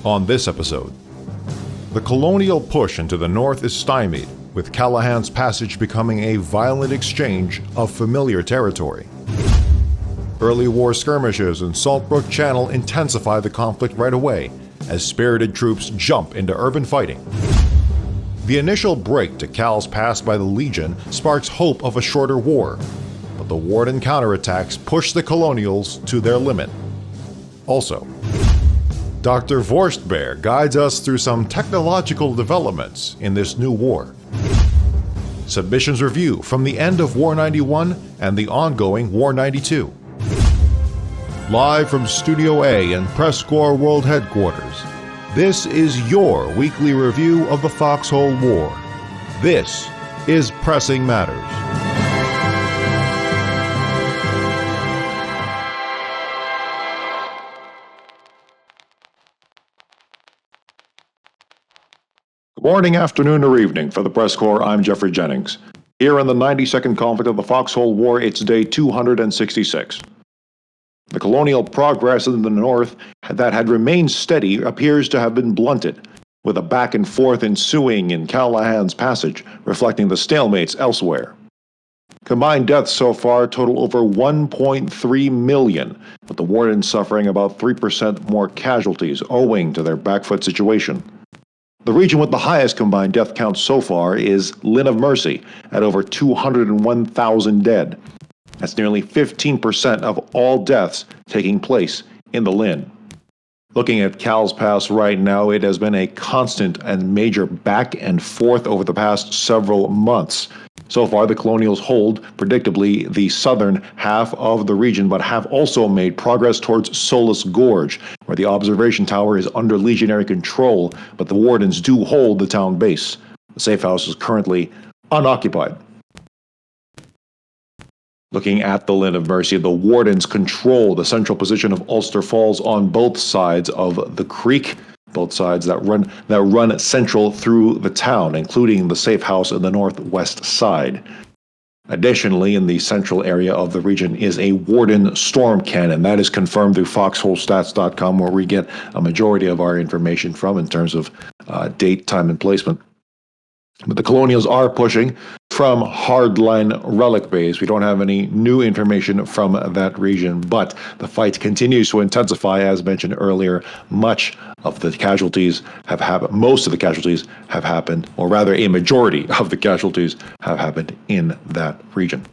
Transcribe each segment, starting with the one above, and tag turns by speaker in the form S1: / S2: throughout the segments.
S1: On this episode, the Colonial push into the north is stymied, with Callahan's passage becoming a violent exchange of familiar territory. Early war skirmishes in Saltbrook Channel intensify the conflict right away, as spirited troops jump into urban fighting. The initial break to Cal's pass by the Legion sparks hope of a shorter war, but the Warden counterattacks push the Colonials to their limit. Also, Dr. Worcht Bear guides us through some technological developments in this new war. Submissions review from the end of War 91 and the ongoing War 92. Live from Studio A in PressCorps World Headquarters, this is your weekly review of the Foxhole War. This is Pressing Matters. Good morning, afternoon, or evening. For the PressCorps, I'm Geoffrey Jennings. Here in the 92nd conflict of the Foxhole War, it's day 266. The Colonial progress in the north that had remained steady appears to have been blunted, with a back and forth ensuing in Callahan's passage, reflecting the stalemates elsewhere. Combined deaths so far total over 1.3 million, with the Warden suffering about 3% more casualties owing to their backfoot situation. The region with the highest combined death count so far is Lynn of Mercy, at over 201,000 dead. That's nearly 15% of all deaths taking place in the Lynn. Looking at Cal's Pass right now, it has been a constant and major back and forth over the past several months. So far, the Colonials hold, predictably, the southern half of the region, but have also made progress towards Solace Gorge, where the observation tower is under Legionary control, but the Wardens do hold the town base. The safe house is currently unoccupied. Looking at the Lynn of Mercy, the Wardens control the central position of Ulster Falls on both sides of the creek, both sides that run central through the town, including the safe house in the northwest side. Additionally, in the central area of the region is a Warden storm cannon. That is confirmed through foxholestats.com, where we get a majority of our information from in terms of date, time, and placement. But the Colonials are pushing from hardline relic base. We don't have any new information from that region, but the fight continues to intensify. As mentioned earlier, most of the casualties have happened, or rather a majority of the casualties have happened in that region.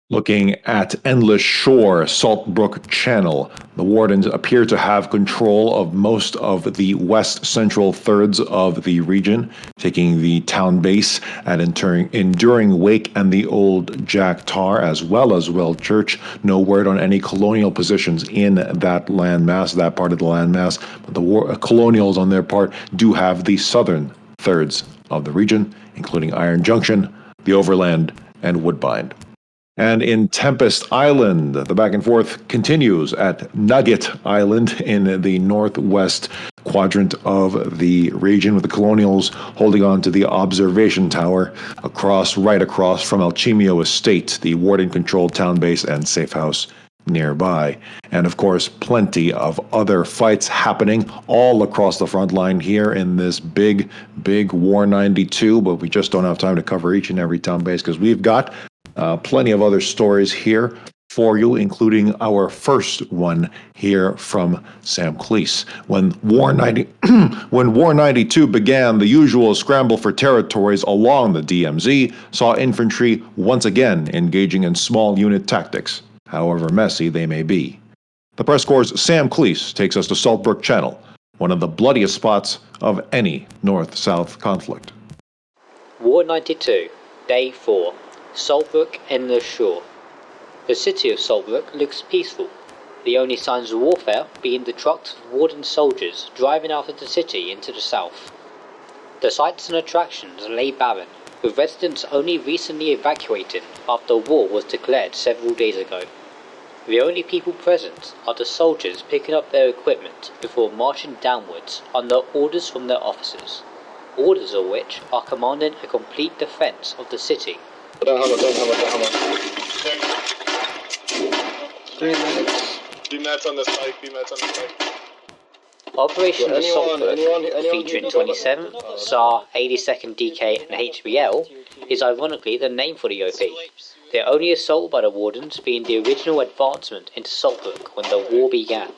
S1: Looking at Endless Shore, Saltbrook Channel, the Wardens appear to have control of most of the west-central thirds of the region, taking the town base at Enduring Wake and the Old Jack Tar, as well as Well Church. No word on any Colonial positions in that landmass, that part of the landmass, but the Colonials, on their part, do have the southern thirds of the region, including Iron Junction, the Overland, and Woodbine. And in Tempest Island, the back and forth continues at Nugget Island in the northwest quadrant of the region, with the Colonials holding on to the observation tower right across from Alchimio Estate, the Warden-controlled town base and safe house nearby. And of course, plenty of other fights happening all across the front line here in this big War 92, but we just don't have time to cover each and every town base because we've got plenty of other stories here for you, including our first one here from Sam Clease. When War 92 began, the usual scramble for territories along the DMZ saw infantry once again engaging in small unit tactics, however messy they may be. The PressCorps' Sam Clease takes us to Saltbrook Channel, one of the bloodiest spots of any north-south conflict.
S2: War 92, Day 4. Saltbrook Endless Shore. The city of Saltbrook looks peaceful, the only signs of warfare being the trucks of Warden soldiers driving out of the city into the south. The sights and attractions lay barren, with residents only recently evacuating after war was declared several days ago. The only people present are the soldiers picking up their equipment before marching downwards under orders from their officers, orders of which are commanding a complete defense of the city.
S3: Don't hammer. 3 minutes. B-mats on the spike.
S2: Operation
S3: Yeah,
S2: Saltbrook,
S3: anyone
S2: featuring
S3: who-
S2: 27, SAR, 82nd DK and HBL, is ironically the name for the OP. The only assault by the Wardens being the original advancement into Saltbrook when the war began.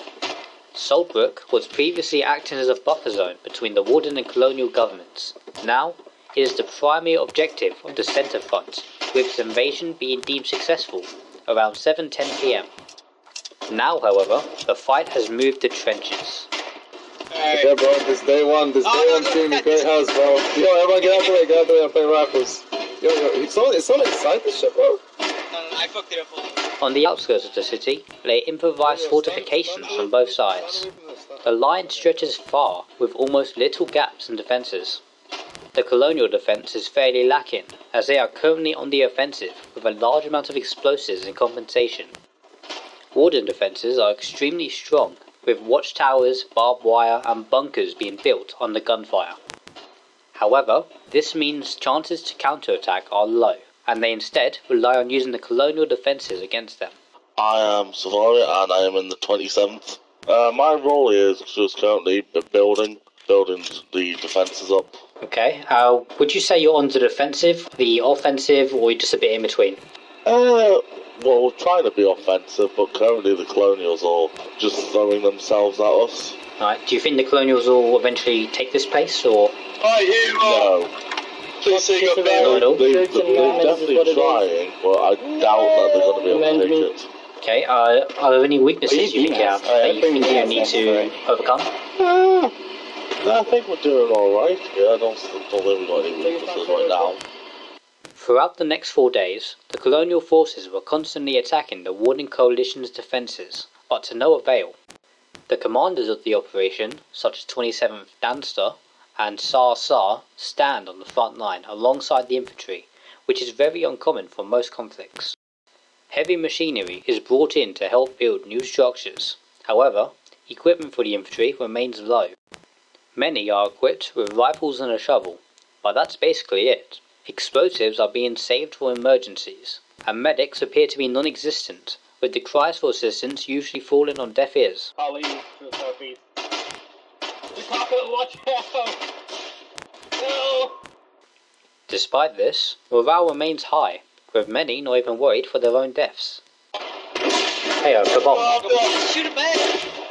S2: Saltbrook was previously acting as a buffer zone between the Warden and Colonial governments. Now, it is the primary objective of the centre front, with its invasion being deemed successful around 7:10 PM. Now, however, the fight has moved to trenches.
S3: Yeah, bro, this day one team in Great House, bro. Yo, everyone get out the way and play raffles. Yo, it's so inside this shit, bro.
S4: No, I fucked it up a little.
S2: On the outskirts of the city lay improvised fortifications on both sides. The line stretches far, with almost little gaps in defences. The Colonial defence is fairly lacking, as they are currently on the offensive with a large amount of explosives in compensation. Warden defences are extremely strong, with watchtowers, barbed wire and bunkers being built under gunfire. However, this means chances to counterattack are low, and they instead rely on using the Colonial defences against them.
S5: I am Safari and I am in the 27th. My role is just currently building the defences up.
S2: Okay, would you say you're on the defensive, the offensive, or you're just a bit in between?
S5: Well, we're trying to be offensive, but currently the Colonials are just throwing themselves at us.
S2: Right, do you think the Colonials will eventually take this place, or...?
S3: Hi, you!
S5: No.
S3: Please say your
S5: They're definitely trying, but I doubt that they're going to be able to take it.
S2: Okay, are there any weaknesses you think you have that you think you need to overcome?
S5: I think we're doing alright. Yeah, I don't think we've got any weaknesses right now.
S2: Throughout the next 4 days, the Colonial forces were constantly attacking the Warden Coalition's defences, but to no avail. The commanders of the operation, such as 27th Danster and SAR, stand on the front line alongside the infantry, which is very uncommon for most conflicts. Heavy machinery is brought in to help build new structures. However, equipment for the infantry remains low. Many are equipped with rifles and a shovel, but that's basically it. Explosives are being saved for emergencies, and medics appear to be non-existent, with the cries for assistance usually falling on deaf ears.
S3: Holly, to the southeast. Watch out! No!
S2: Despite this, morale remains high, with many not even worried for their own deaths. Hey, Kabom.
S4: Shoot him back,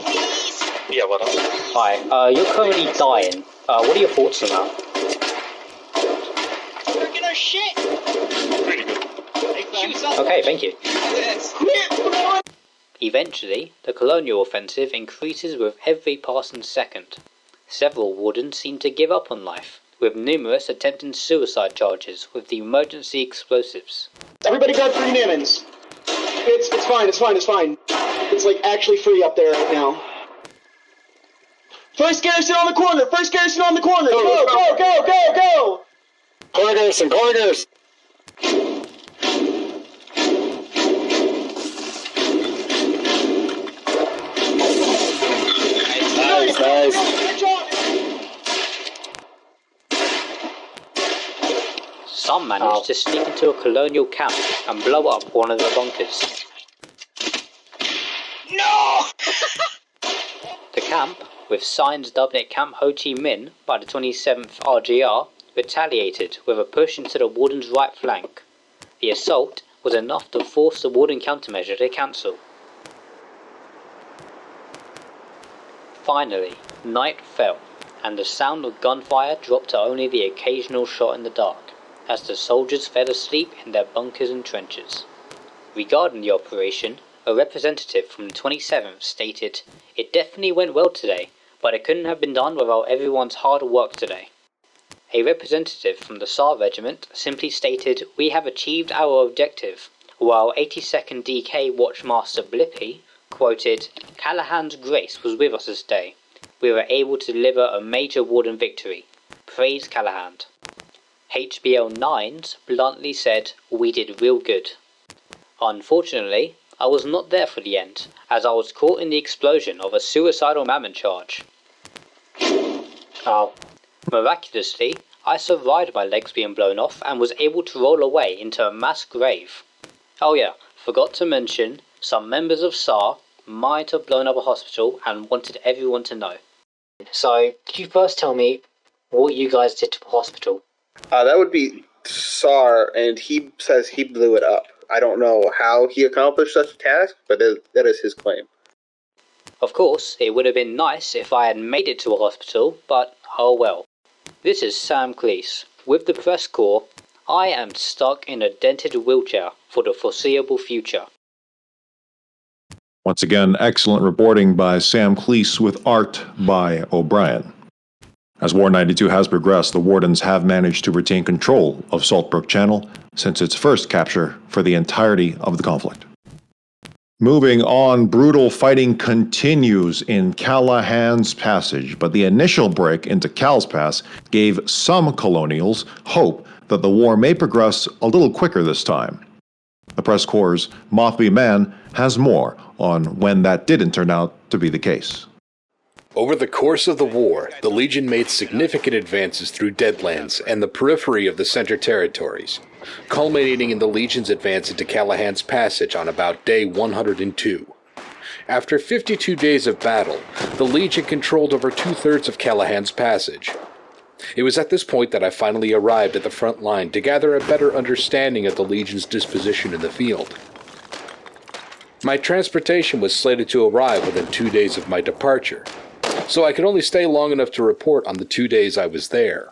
S4: please.
S5: Yeah, what up?
S2: Hi, you're currently dying. What are your thoughts on that?
S4: We're getting our shit.
S3: Pretty good.
S4: Shoot something.
S2: Okay, thank you.
S4: Yes.
S2: Eventually, the Colonial offensive increases with every passing second. Several Wardens seem to give up on life, with numerous attempting suicide charges with the emergency explosives.
S6: Everybody grab 3 Nimmons. It's fine. It's like actually free up there right now. First garrison on the corner! Go!
S3: Corner garrison! Nice.
S6: Good job!
S2: Some managed to sneak into a Colonial camp and blow up one of the bunkers.
S4: No!
S2: The camp, with signs dubbing it Camp Ho Chi Minh by the 27th RGR, retaliated with a push into the Warden's right flank. The assault was enough to force the Warden countermeasure to cancel. Finally, night fell, and the sound of gunfire dropped to only the occasional shot in the dark, as the soldiers fell asleep in their bunkers and trenches. Regarding the operation, a representative from the 27th stated, "It definitely went well today, but it couldn't have been done without everyone's hard work today." A representative from the SAR regiment simply stated, "We have achieved our objective," while 82nd DK Watchmaster Blippy quoted, "Callahan's grace was with us this day. We were able to deliver a major Warden victory. Praise Callahan." HBL 9s bluntly said, "We did real good." Unfortunately, I was not there for the end, as I was caught in the explosion of a suicidal mammon charge. Miraculously, I survived my legs being blown off and was able to roll away into a mass grave. Oh yeah, forgot to mention, some members of SAR might have blown up a hospital and wanted everyone to know. So, could you first tell me what you guys did to the hospital?
S6: That would be Tsar, and he says he blew it up. I don't know how he accomplished such a task, but that is his claim.
S2: Of course, it would have been nice if I had made it to a hospital, but oh well. This is Sam Clease. With the PressCorps, I am stuck in a dented wheelchair for the foreseeable future.
S1: Once again, excellent reporting by Sam Clease with art by O'Brien. As War 92 has progressed, the Wardens have managed to retain control of Saltbrook Channel since its first capture for the entirety of the conflict. Moving on, brutal fighting continues in Callahan's Passage, but the initial break into Cal's Pass gave some Colonials hope that the war may progress a little quicker this time. The PressCorps' Moth B Mann has more on when that didn't turn out to be the case.
S7: Over the course of the war, the Legion made significant advances through Deadlands and the periphery of the Center Territories, culminating in the Legion's advance into Callahan's Passage on about day 102. After 52 days of battle, the Legion controlled over 2/3 of Callahan's Passage. It was at this point that I finally arrived at the front line to gather a better understanding of the Legion's disposition in the field. My transportation was slated to arrive within 2 days of my departure, so I could only stay long enough to report on the 2 days I was there.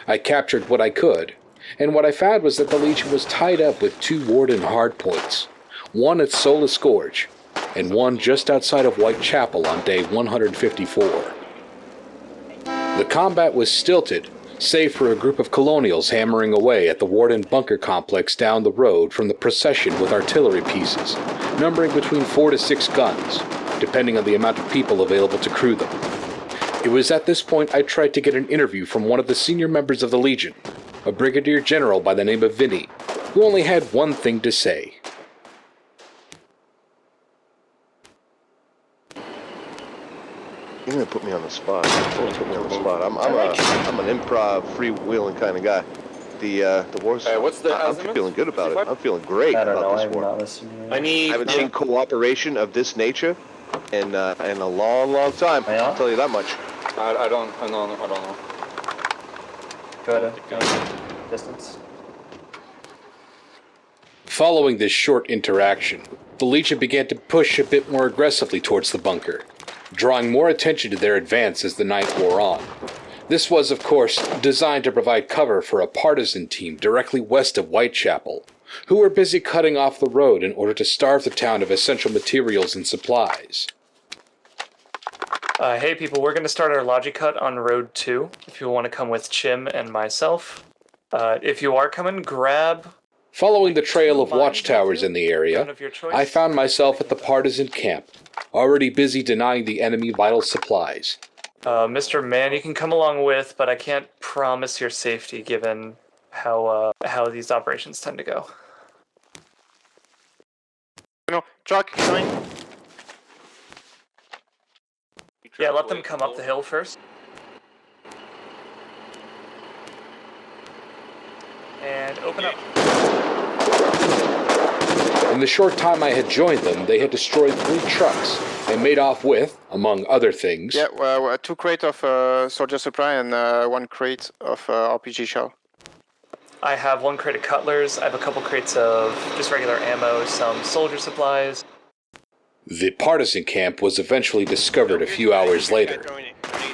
S7: I captured what I could, and what I found was that the Legion was tied up with 2 Warden hardpoints, one at Solace Gorge, and one just outside of Whitechapel on day 154. The combat was stilted, save for a group of Colonials hammering away at the Warden bunker complex down the road from the procession with artillery pieces, numbering between 4 to 6 guns, depending on the amount of people available to crew them. It was at this point I tried to get an interview from one of the senior members of the Legion, a brigadier general by the name of Vinny, who only had one thing to say.
S8: You're gonna put me on the spot. I'm an improv, freewheeling kind of guy. The war's. I'm feeling good about it. I'm feeling great about this war. I haven't seen cooperation of this nature in a long, long time. I'll tell you that much.
S3: I don't know.
S9: Go to distance.
S7: Following this short interaction, the Legion began to push a bit more aggressively towards the bunker, drawing more attention to their advance as the night wore on. This was, of course, designed to provide cover for a partisan team directly west of Whitechapel, who were busy cutting off the road in order to starve the town of essential materials and supplies.
S9: Hey people, we're going to start our logi cut on Road 2, if you want to come with Chim and myself. If you are coming, grab...
S7: Following the trail of watchtowers in the area, I found myself at the partisan camp, already busy denying the enemy vital supplies.
S9: Mr. Mann, you can come along with, but I can't promise your safety given how these operations tend to go.
S10: No, truck coming.
S9: Yeah, let them come up the hill first. And open up.
S7: In the short time I had joined them, they had destroyed 3 trucks and made off with, among other things...
S10: Yeah, well, 2 crates of soldier supply and 1 crate of RPG shell.
S9: I have 1 crate of cutlers, I have a couple crates of just regular ammo, some soldier supplies.
S7: The partisan camp was eventually discovered a few hours later,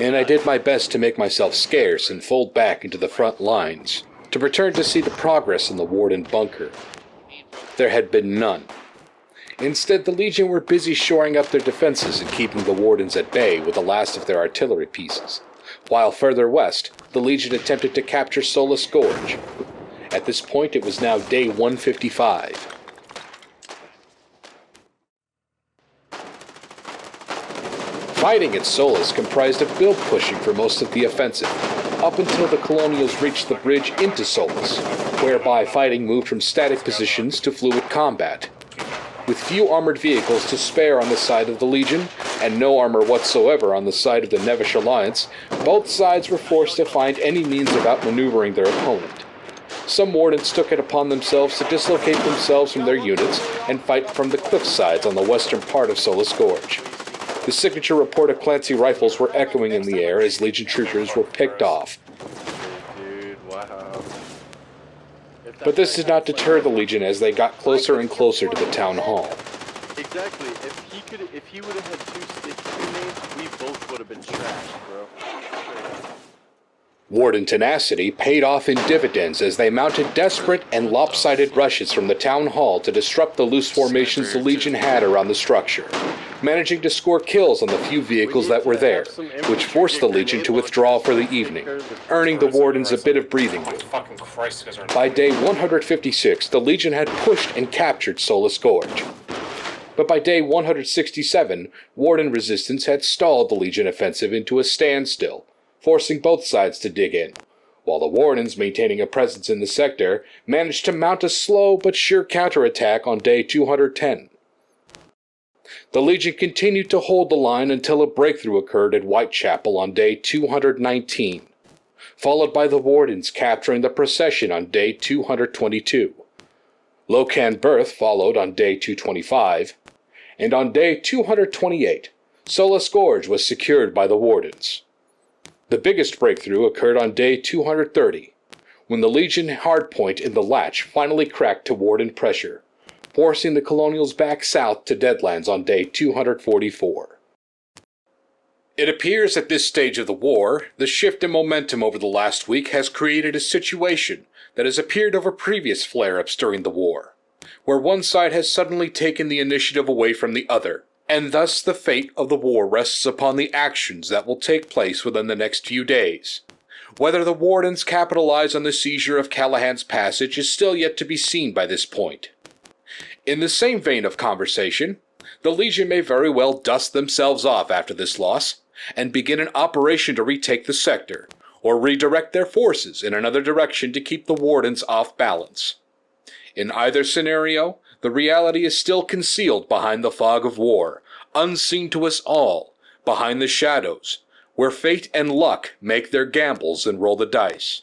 S7: and I did my best to make myself scarce and fold back into the front lines, to return to see the progress in the Warden bunker. There had been none. Instead, the Legion were busy shoring up their defenses and keeping the Wardens at bay with the last of their artillery pieces, while further west, the Legion attempted to capture Solace Gorge. At this point, it was now day 155. Fighting at Solace comprised of build pushing for most of the offensive, up until the Colonials reached the bridge into Solace, whereby fighting moved from static positions to fluid combat. With few armored vehicles to spare on the side of the Legion, and no armor whatsoever on the side of the Nevish Alliance, both sides were forced to find any means of outmaneuvering their opponent. Some Wardens took it upon themselves to dislocate themselves from their units and fight from the cliff sides on the western part of Solace Gorge. The signature report of Clancy rifles were echoing in the air as Legion troopers were picked off.
S8: Dude, wow.
S7: But this did not deter the Legion as they got closer and closer to the town hall.
S8: Exactly. If he would have had two names, we both would have been trashed, bro.
S7: Warden tenacity paid off in dividends as they mounted desperate and lopsided rushes from the town hall to disrupt the loose formations the Legion had around the structure, managing to score kills on the few vehicles that were there, which forced the Legion to withdraw for the evening, earning the Wardens a bit of breathing room. By day 156, the Legion had pushed and captured Solace Gorge. But by day 167, Warden resistance had stalled the Legion offensive into a standstill, forcing both sides to dig in, while the Wardens, maintaining a presence in the sector, managed to mount a slow but sure counterattack on day 210. The Legion continued to hold the line until a breakthrough occurred at Whitechapel on day 219, followed by the Wardens capturing the procession on day 222. Locan Berth followed on day 225, and on day 228, Solace Gorge was secured by the Wardens. The biggest breakthrough occurred on day 230, when the Legion hardpoint in the Latch finally cracked to Warden pressure, forcing the Colonials back south to Deadlands on day 244. It appears at this stage of the war, the shift in momentum over the last week has created a situation that has appeared over previous flare-ups during the war, where one side has suddenly taken the initiative away from the other, and thus the fate of the war rests upon the actions that will take place within the next few days. Whether the Wardens capitalize on the seizure of Callahan's passage is still yet to be seen by this point. In the same vein of conversation, the Legion may very well dust themselves off after this loss, and begin an operation to retake the sector, or redirect their forces in another direction to keep the Wardens off balance. In either scenario, the reality is still concealed behind the fog of war, unseen to us all, behind the shadows, where fate and luck make their gambles and roll the dice.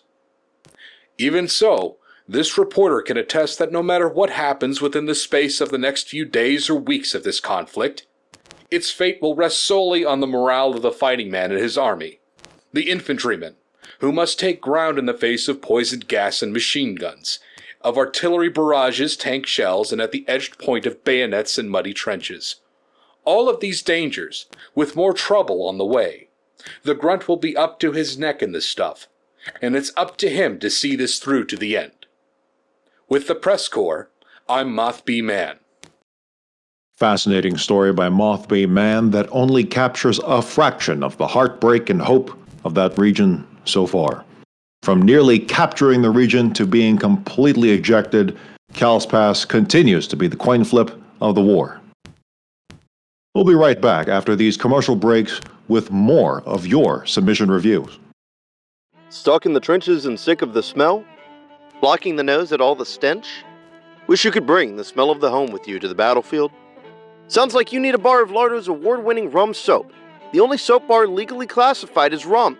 S7: Even so, this reporter can attest that no matter what happens within the space of the next few days or weeks of this conflict, its fate will rest solely on the morale of the fighting man and his army, the infantryman, who must take ground in the face of poisoned gas and machine guns, of artillery barrages, tank shells, and at the edged point of bayonets and muddy trenches. All of these dangers, with more trouble on the way. The grunt will be up to his neck in this stuff, and it's up to him to see this through to the end. With the PressCorps, I'm Moth B Mann.
S1: Fascinating story by Moth B Mann that only captures a fraction of the heartbreak and hope of that region so far. From nearly capturing the region to being completely ejected, Cal's Pass continues to be the coin flip of the war. We'll be right back after these commercial breaks with more of your submission reviews.
S8: Stuck in the trenches and sick of the smell? Blocking the nose at all the stench? Wish you could bring the smell of the home with you to the battlefield? Sounds like you need a bar of Lardo's award-winning rum soap, the only soap bar legally classified as rum.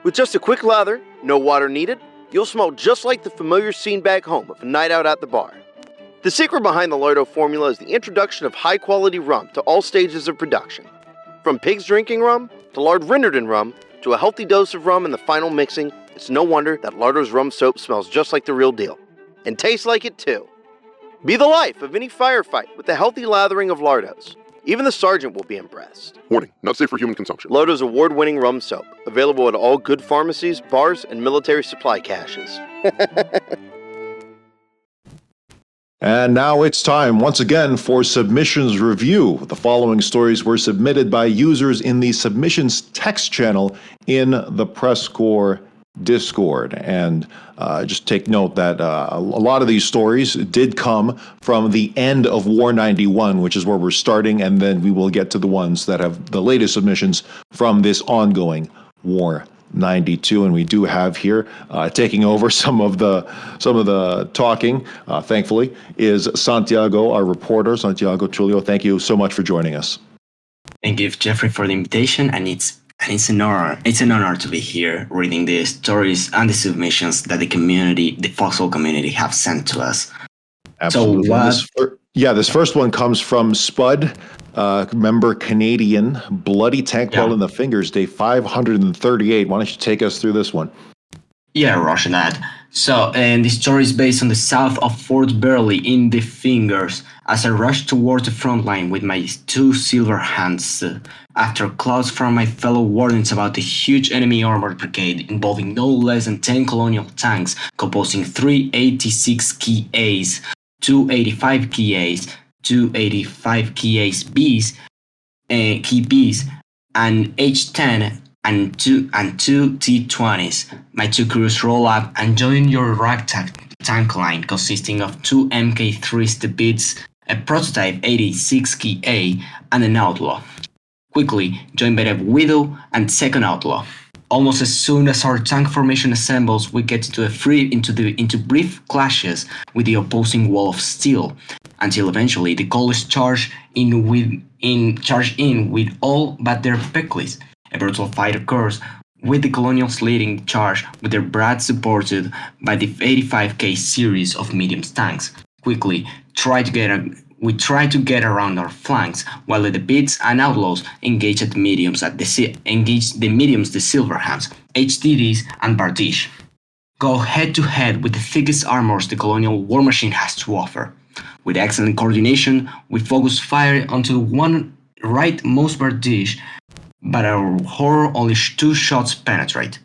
S8: With just a quick lather, no water needed, you'll smell just like the familiar scene back home of a night out at the bar. The secret behind the Lardo formula is the introduction of high-quality rum to all stages of production. From pigs drinking rum, to lard rendered in rum, to a healthy dose of rum in the final mixing, it's no wonder that Lardo's rum soap smells just like the real deal. And tastes like it too. Be the life of any firefight with the healthy lathering of Lardo's. Even the sergeant will be impressed.
S11: Warning, not safe for human consumption.
S8: Lardo's award-winning rum soap, available at all good pharmacies, bars, and military supply caches.
S1: And now it's time once again for Submissions Review. The following stories were submitted by users in the Submissions text channel in the PressCorps Discord. And just take note that a lot of these stories did come from the end of War 91, which is where we're starting, and then we will get to the ones that have the latest submissions from this ongoing War 92. And we do have here taking over some of the talking, thankfully, is Santiago, our reporter, Santiago Tullio. Thank you so much for joining us.
S12: Thank you, Geoffrey, for the invitation, and it's an honor. It's an honor to be here reading the stories and the submissions that the community, the Foxhole community, have sent to us.
S1: Absolutely. Yeah, this first one comes from Spud, member Canadian, Bloody Tank Ball in the Fingers, day 538. Why don't you take us through this one?
S12: Yeah, Roger that. So, and the story is based on the south of Fort Burley in the Fingers, as I rushed towards the front line with my 2 silver hands, after calls from my fellow wardens about the huge enemy armored brigade involving no less than 10 Colonial tanks, composing 386 Key A's, 285 Key A's, 285 Key A's B's, Key B's, and H10 and two T-20s. My 2 crews roll up and join your ragtag tank line consisting of 2 Mk3s Debits, a prototype 86 Key A, and an Outlaw. Quickly joined by the Widow and second Outlaw. Almost as soon as our tank formation assembles, we get into brief clashes with the opposing wall of steel, until eventually the colors charge in with all but their pickles. A brutal fight occurs, with the Colonials leading charge with their brats supported by the 85K series of medium tanks. Quickly we try to get around our flanks, while the Beats and Outlaws engage the mediums, the Silverhands, HDDs, and Bardiche. Go head to head with the thickest armors the Colonial war machine has to offer. With excellent coordination, we focus fire onto one rightmost Bardiche, but our horror only 2 shots penetrate.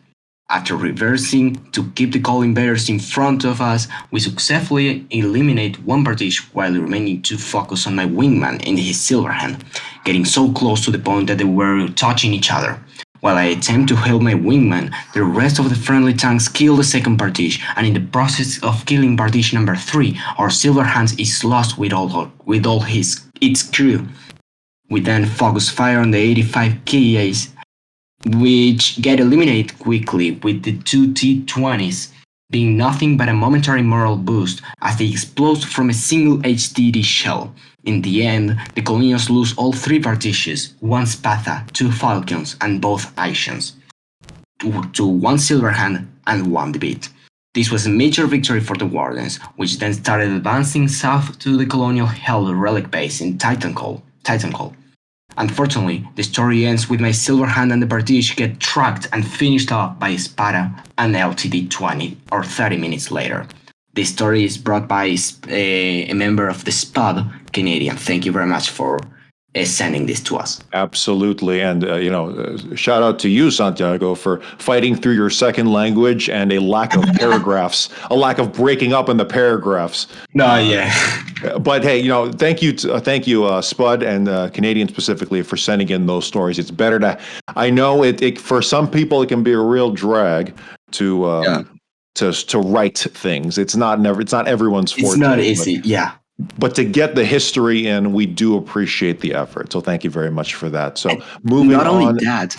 S12: After reversing to keep the Colin Bears in front of us, we successfully eliminate 1 Bardiche while remaining 2 focused on my wingman in his Silverhand, getting so close to the point that they were touching each other. While I attempt to help my wingman, the rest of the friendly tanks kill the second Bardiche, and in the process of killing Bardiche number 3, our Silverhand is lost with all its crew. We then focus fire on the 85 KAs, which get eliminated quickly, with the 2 T-20s being nothing but a momentary moral boost as they explode from a single HDD shell. In the end, the Colonials lose all 3 Bardiches, 1 Spatha, 2 Falcons, and both Aishans, to 1 Silverhand and 1 Debit. This was a major victory for the Wardens, which then started advancing south to the Colonial held relic base in Titanfall. Unfortunately, the story ends with my Silverhand and the Bardiche get tracked and finished off by Spada and LTD 20 or 30 minutes later. This story is brought by a member of the SPUD Canadian. Thank you very much for sending this to us.
S1: Absolutely. And, shout out to you, Santiago, for fighting through your second language and a lack of paragraphs, a lack of breaking up in the paragraphs. But hey, thank you, Spud and Canadian specifically for sending in those stories. It's better to, I know it for some people, it can be a real drag to write things. It's not everyone's forte.
S12: It's not easy.
S1: But to get the history in, we do appreciate the effort. So thank you very much for that. So moving on.
S12: Not only that,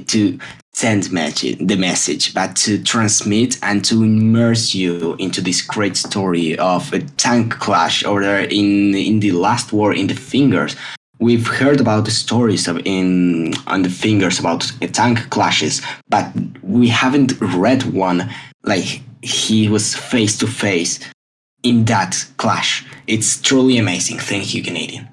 S12: to send the message, but to transmit and to immerse you into this great story of a tank clash over there in the last war in the Fingers. We've heard about the stories on the Fingers about tank clashes, but we haven't read one like he was face to face in that clash. It's truly amazing. Thank you, Canadian.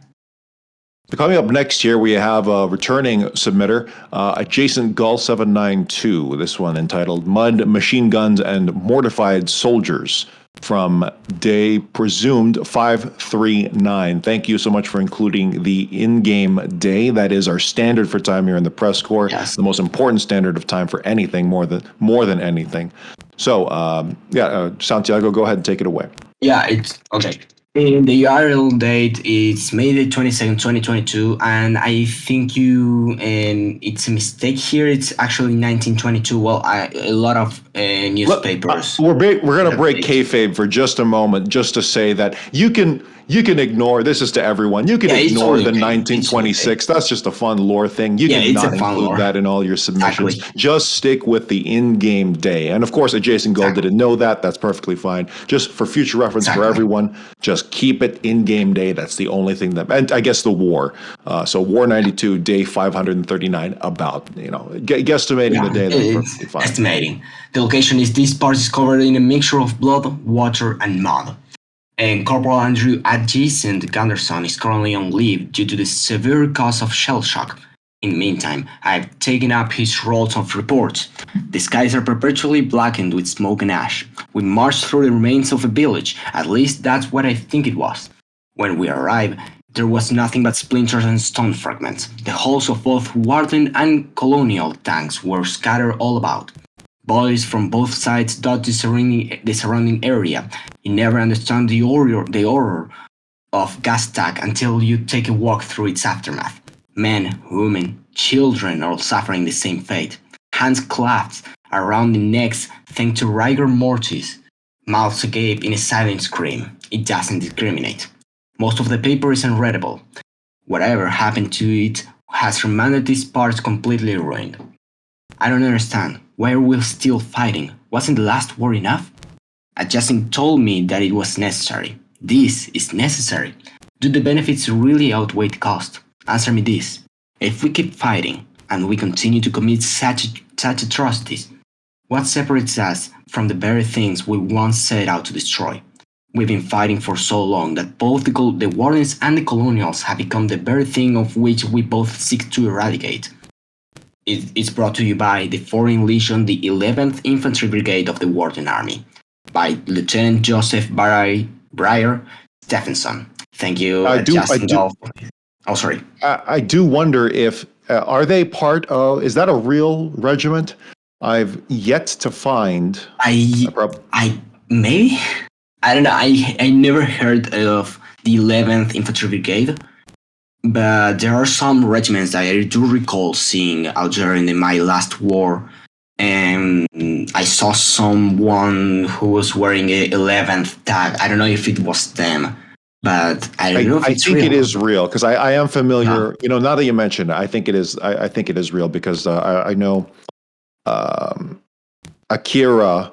S1: Coming up next here, we have a returning submitter, Adjacent Gull 792. This one entitled Mud, Machine Guns, and Mortified Soldiers from day presumed 539. Thank you so much for including the in-game day. That is our standard for time here in the PressCorps.
S12: Yes.
S1: The most important standard of time for anything, more than anything. So, Santiago, go ahead and take it away.
S12: Yeah, it's okay. In the URL date, it's May the 22nd, 2022, and I think it's a mistake here. It's actually 1922. Well, a lot of newspapers.
S1: We're going to break kayfabe for just a moment, just to say that you can ignore, this is to everyone, you can ignore the 1926. That's just a fun lore thing. You can not include that in all your submissions. Exactly. Just stick with the in-game day. And of course, Adjacent Gold didn't know that. That's perfectly fine. Just for future reference for everyone, just keep it in-game day. That's the only thing and I guess the war. So War 92, day 539, about, guesstimating the day. That's perfectly fine.
S12: Estimating. The location is this part is covered in a mixture of blood, water, and mud. And Corporal Andrew Adjacent Gunderson is currently on leave due to the severe cause of shell shock. In the meantime, I've taken up his roles of reports. The skies are perpetually blackened with smoke and ash. We marched through the remains of a village, at least that's what I think it was. When we arrived, there was nothing but splinters and stone fragments. The hulls of both Warden and Colonial tanks were scattered all about. Bodies from both sides dot the surrounding area. You never understand the horror of gas attack until you take a walk through its aftermath. Men, women, children are all suffering the same fate. Hands clasped around the necks thanks to rigor mortis. Mouths agape in a silent scream. It doesn't discriminate. Most of the paper is unreadable. Whatever happened to it has remanded these parts completely ruined. I don't understand. Why are we still fighting? Wasn't the last war enough? Adjacent told me that it was necessary. This is necessary. Do the benefits really outweigh the cost? Answer me this. If we keep fighting, and we continue to commit such atrocities, what separates us from the very things we once set out to destroy? We've been fighting for so long that both the Wardens and the Colonials have become the very thing of which we both seek to eradicate. It's brought to you by the 4th Legion, the 11th Infantry Brigade of the Warden Army, by Lieutenant Joseph Breyer Stephenson. Thank you, Justin Dolph. Oh, sorry.
S1: I do wonder if, are they part of, is that a real regiment? I've yet to find.
S12: Maybe? I don't know. I never heard of the 11th Infantry Brigade, but there are some regiments that I do recall seeing out there in my last war. And I saw someone who was wearing a 11th tag. I don't know if it was them. But I don't know if it's real.
S1: I think it is real because I am familiar. You know, now that you mention it, I think it is. I think it is real because I know Akira,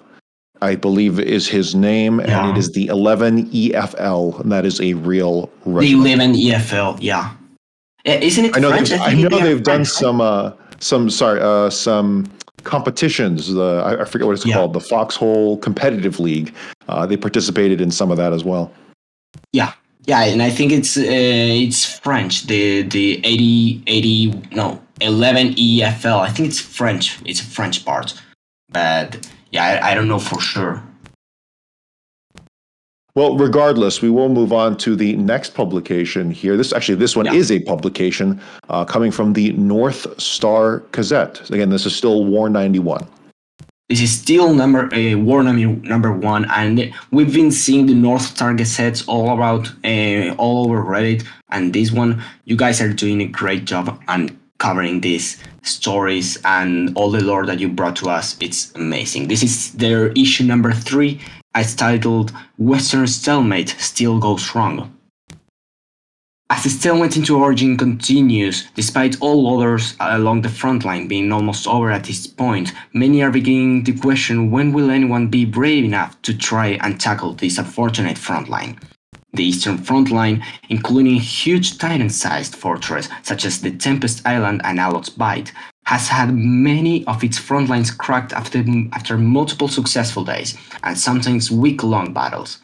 S1: I believe, is his name, and it is the 11 EFL, and that is a real regiment.
S12: The 11 EFL, yeah. Isn't it French?
S1: I know they've done some competitions. I forget what it's called. The Foxhole Competitive League. They participated in some of that as well.
S12: Yeah, and I think it's French. The 11 EFL. I think it's French. It's a French part, but yeah, I don't know for sure.
S1: Well, regardless, we will move on to the next publication here. This one is a publication coming from the North Star Gazette. Again, this is still War 91.
S12: This is still war number 1, and we've been seeing the North Star Gazettes all over Reddit, and this one, you guys are doing a great job on covering these stories and all the lore that you brought to us. It's amazing. This is their issue number 3. It's titled Western Stalemate Still Goes Wrong. As the stalemate into origin continues, despite all others along the front line being almost over at this point, many are beginning to question when will anyone be brave enough to try and tackle this unfortunate front line. The eastern front line, including a huge titan-sized fortress such as the Tempest Island and Alot's Bight, has had many of its front lines cracked after multiple successful days and sometimes week-long battles,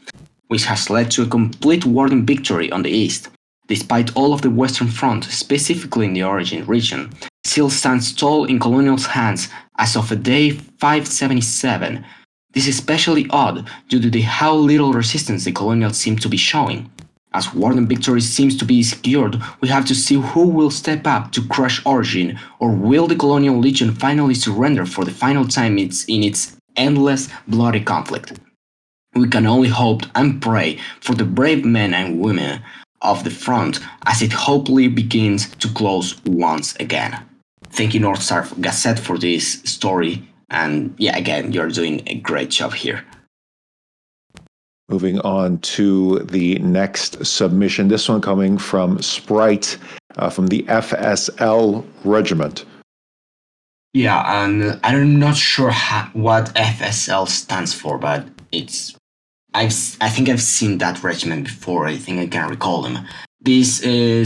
S12: which has led to a complete Warden victory on the east. Despite all of the Western Front, specifically in the Origin region, still stands tall in Colonial's hands as of a day 577. This is especially odd due to how little resistance the Colonials seem to be showing. As Warden victory seems to be secured, we have to see who will step up to crush Origin, or will the Colonial Legion finally surrender for the final time in its endless, bloody conflict. We can only hope and pray for the brave men and women of the front as it hopefully begins to close once again. Thank you, North Star Gazette, for this story, and again, you're doing a great job here.
S1: Moving on to the next submission, this one coming from Sprite from the FSL Regiment.
S12: Yeah, and I'm not sure what FSL stands for, but I think I've seen that regiment before. I think I can recall them. This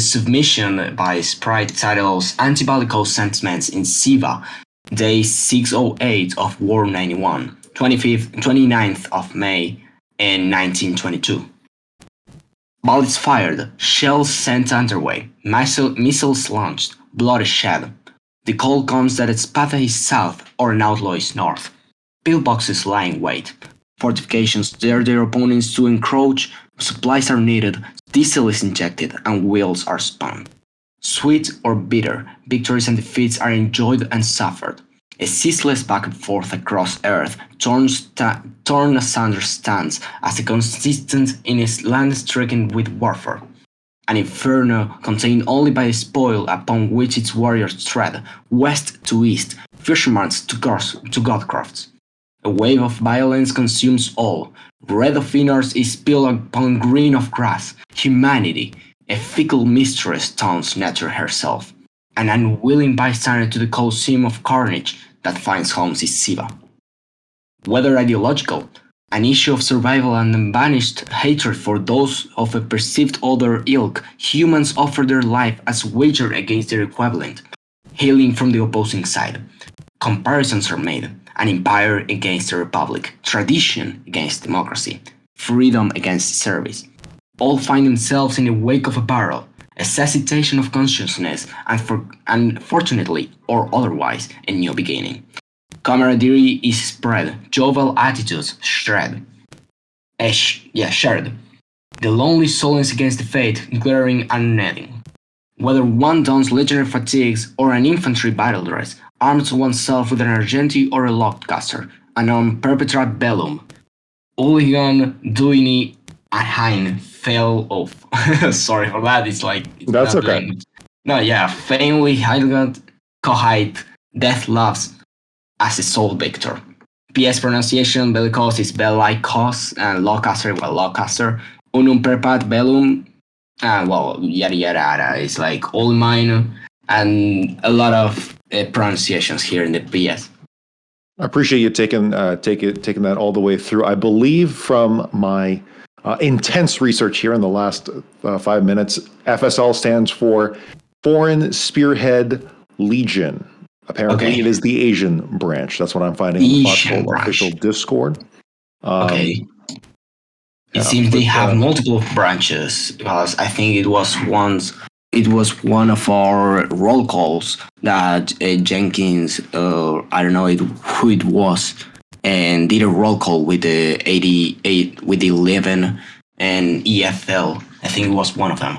S12: submission by Sprite titles Anti-Bellicose Sentiments in Siva, Day 608 of War 91, 29th of May in 1922. Bullets fired, shells sent underway, missiles launched, blood is shed. The call comes that a Spada is south or an outlaw is north. Pillboxes lie in wait. Fortifications dare their opponents to encroach, supplies are needed, diesel is injected, and wheels are spun. Sweet or bitter, victories and defeats are enjoyed and suffered. A ceaseless back and forth across Earth, torn asunder stands as a consistent in a land stricken with warfare. An inferno contained only by the spoil upon which its warriors tread, west to east, fishermen's to godcrafts. A wave of violence consumes all. Red of innards is spilled upon green of grass. Humanity, a fickle mistress, taunts nature herself. An unwilling bystander to the coliseum of carnage that finds homes is Siva. Whether ideological, an issue of survival and unbanished hatred for those of a perceived other ilk, humans offer their life as wager against their equivalent, hailing from the opposing side. Comparisons are made, an empire against a republic, tradition against democracy, freedom against service. All find themselves in the wake of a barrel, a cessation of consciousness, and fortunately, or otherwise, a new beginning. Camaraderie is spread, jovial attitudes shared. The lonely solace against the fate, glaring and unending. Whether one dons legionary fatigues or an infantry battle dress, arms oneself with an argenti or a lockcaster, an arm perpetra bellum. Uligan duini ahain fell off. Sorry for that, it's like...
S1: That's okay.
S12: Language. No, yeah, fainly Heilgant Kohait, death loves as a soul victor. PS pronunciation, bellicose is bellicose, and lockcaster, well, lockcaster. Unum perpat bellum, well, yada yada yada, it's like all mine, and a lot of pronunciations here in the PS.
S1: I appreciate you taking that all the way through. I believe from my intense research here in the last 5 minutes, FSL stands for Foreign Spearhead Legion. Apparently, It is the Asian branch. That's what I'm finding in the Foxhole official Discord.
S12: It seems they have multiple branches, because I think it was one of our roll calls that Jenkins, I don't know who it was, and did a roll call with the 88, with the 11 and EFL. I think it was one of them,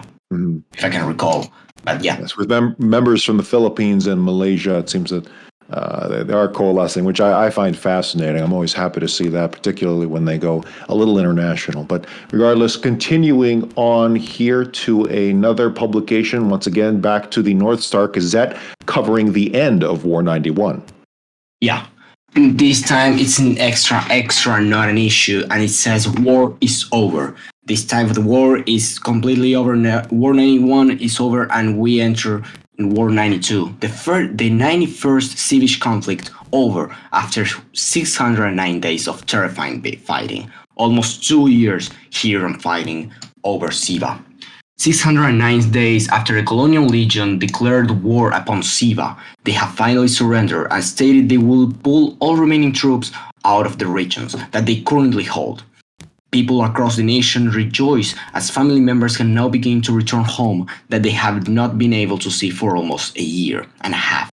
S12: if I can recall. But yeah.
S1: Yes, with members from the Philippines and Malaysia, it seems that they are coalescing, which I find fascinating. I'm always happy to see that, particularly when they go a little international. But regardless, continuing on here to another publication, once again, back to the North Star Gazette, covering the end of War 91.
S12: Yeah. This time it's an extra, not an issue, and it says war is over. This time of the war is completely over. War 91 is over, and we enter in War 92. The 91st Civic conflict over after 609 days of terrifying fighting. Almost 2 years here on fighting over Siva. 609 days after the Colonial Legion declared war upon Siva, they have finally surrendered and stated they will pull all remaining troops out of the regions that they currently hold. People across the nation rejoice as family members can now begin to return home that they have not been able to see for almost a year and a half.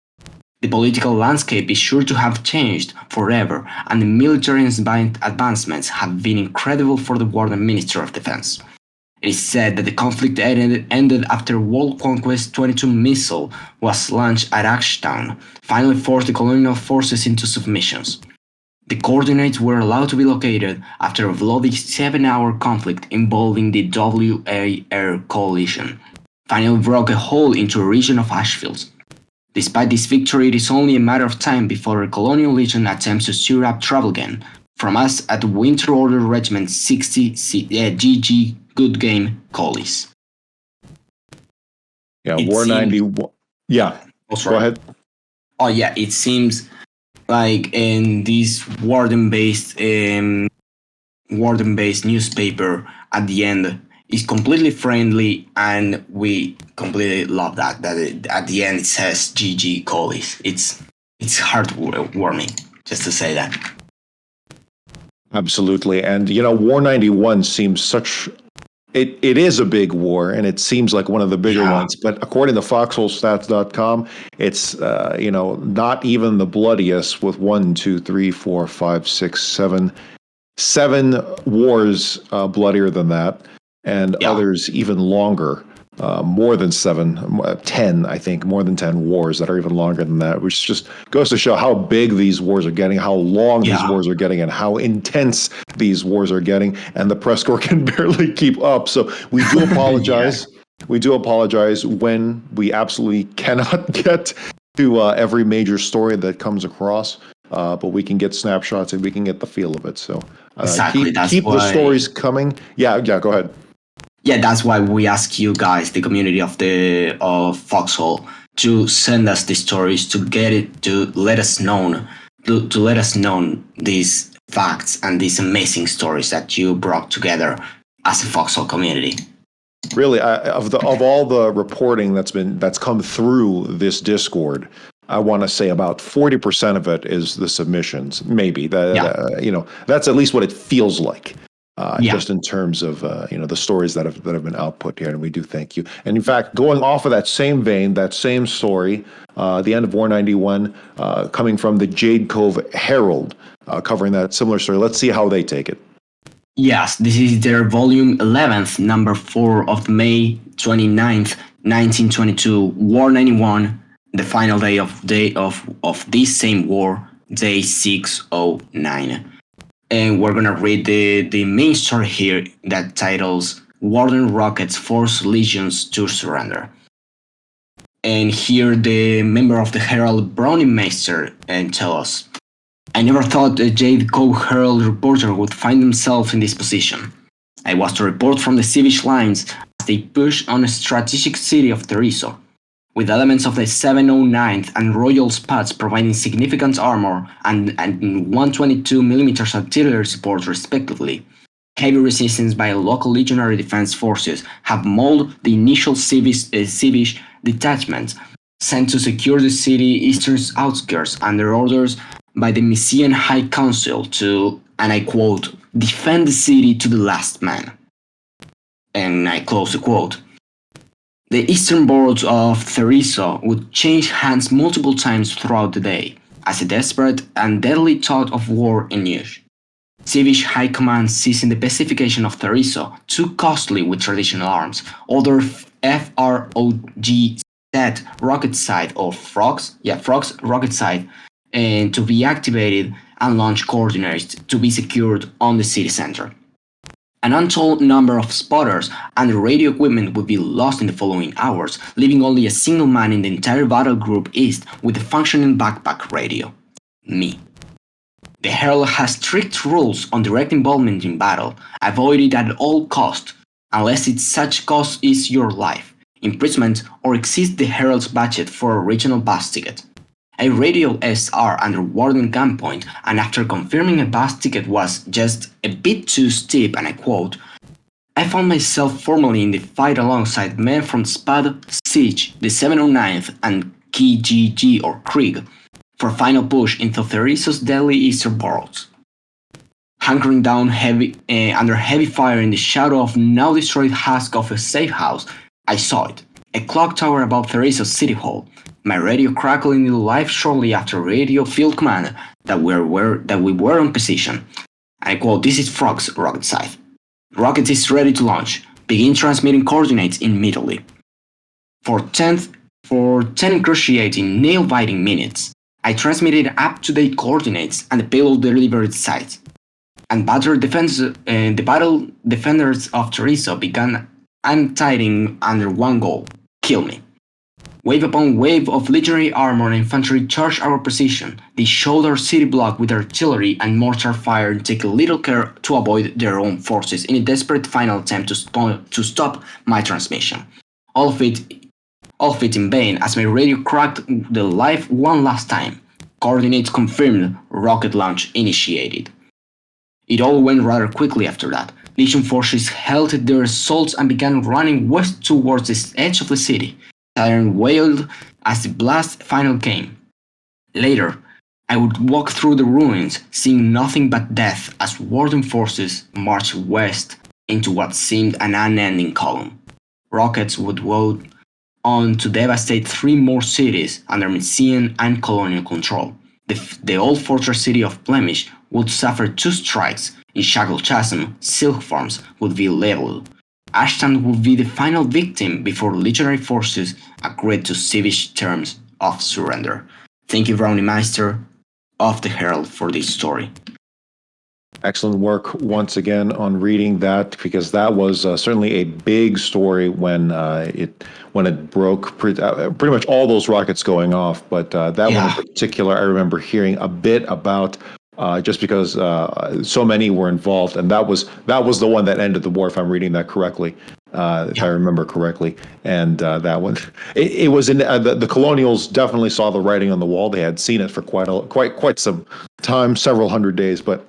S12: The political landscape is sure to have changed forever, and the military advancements have been incredible for the Warden Minister of Defense. It is said that the conflict ended after World Conquest 22 missile was launched at Ashtown, finally forced the colonial forces into submissions. The coordinates were allowed to be located after a bloody 7-hour conflict involving the WA Coalition, finally broke a hole into a region of ashfields. Despite this victory, it is only a matter of time before the Colonial Legion attempts to stir up trouble again. From us at Winter Order Regiment 60 GG Good Game Collies.
S1: Yeah, War 91. Yeah, go ahead.
S12: Oh yeah, it seems like in this warden-based newspaper at the end is completely friendly, and we completely love that at the end it says GG Collies. It's heartwarming just to say that.
S1: Absolutely. And War 91 seems such It is a big war, and it seems like one of the bigger ones. But according to FoxholeStats.com, it's not even the bloodiest. With 7 wars bloodier than that, and others even longer. More than 10, I think, more than 10 wars that are even longer than that, which just goes to show how big these wars are getting, how long these wars are getting, and how intense these wars are getting, and the press corps can barely keep up. So we do apologize. We do apologize when we absolutely cannot get to every major story that comes across, but we can get snapshots and we can get the feel of it. So keep the stories coming. Yeah, go ahead.
S12: Yeah, that's why we ask you guys, the community of Foxhole, to send us the stories, to let us know these facts and these amazing stories that you brought together as a Foxhole community.
S1: Really, of all the reporting that's come through this Discord, I want to say about 40% of it is the submissions. Maybe that's at least what it feels like. Just in terms of the stories that have been output here, and we do thank you. And in fact, going off of that same vein, that same story, the end of War 91, coming from the Jade Cove Herald, covering that similar story. Let's see how they take it.
S12: Yes, this is their volume 11th, number 4 of May 29th, 1922, War 91, the final day of this same war, day 609. And we're gonna read the main story here that titles Warden Rockets Force Legions to Surrender. And here the member of the Herald, Browningmeister, tell us, I never thought the Jade Cove Herald reporter would find himself in this position. I was to report from the Civic lines as they pushed on a strategic city of Theriso, with elements of the 709th and Royal Spats providing significant armor and 122mm artillery support respectively. Heavy resistance by local Legionary defense forces have mauled the initial Civic detachments sent to secure the city eastern outskirts under orders by the Mysian High Council to, and I quote, defend the city to the last man. And I close the quote. The eastern boards of Theriso would change hands multiple times throughout the day, as a desperate and deadly thought of war in use. Civic High Command seizing the pacification of Theriso, too costly with traditional arms, ordered FROG set rocket site or Frogs rocket site and to be activated and launch coordinates to be secured on the city center. An untold number of spotters and radio equipment would be lost in the following hours, leaving only a single man in the entire battle group east with a functioning backpack radio. Me. The Herald has strict rules on direct involvement in battle, avoid it at all cost, unless its such cost is your life, imprisonment, or exceeds the Herald's budget for a regional bus ticket. I radioed SR under Warden gunpoint, and after confirming a bus ticket was just a bit too steep, and I quote, I found myself formally in the fight alongside men from Spad, Siege, the 709th, and KGG or Krieg, for final push into Theriso's deadly eastern boroughs. Hunkering down under heavy fire in the shadow of now destroyed husk of a safe house, I saw it, a clock tower above Theriso's city hall. My radio crackling into life shortly after radio field command that we were on position. I quote, this is Frog's rocket site. Rocket is ready to launch. Begin transmitting coordinates immediately. For 10 excruciating, nail-biting minutes, I transmitted up-to-date coordinates and the payload delivered site. And the battle defenders of Theriso began untiring under one goal, kill me. Wave upon wave of Legionary armor and infantry charged our position. They showed our city block with artillery and mortar fire and take little care to avoid their own forces in a desperate final attempt to stop my transmission. All of it in vain as my radio cracked the live one last time. Coordinates confirmed, rocket launch initiated. It all went rather quickly after that. Legion forces halted their assaults and began running west towards the edge of the city. Siren wailed as the blast final came. Later, I would walk through the ruins, seeing nothing but death as Warden forces marched west into what seemed an unending column. Rockets would go on to devastate 3 more cities under Mysian and Colonial control. The old fortress city of Blemish would suffer 2 strikes. In Shackle Chasm, silk farms would be leveled. Ashton would be the final victim before Legionary forces agreed to civic terms of surrender. Thank you, Brownie Meister of the Herald, for this story.
S1: Excellent work once again on reading that, because that was certainly a big story when it broke. Pretty much all those rockets going off, but that one in particular, I remember hearing a bit about. Just because so many were involved, and that was the one that ended the war, if I'm reading that correctly, if I remember correctly. And that one, it was in the Colonials definitely saw the writing on the wall. They had seen it for quite some time, several hundred days. But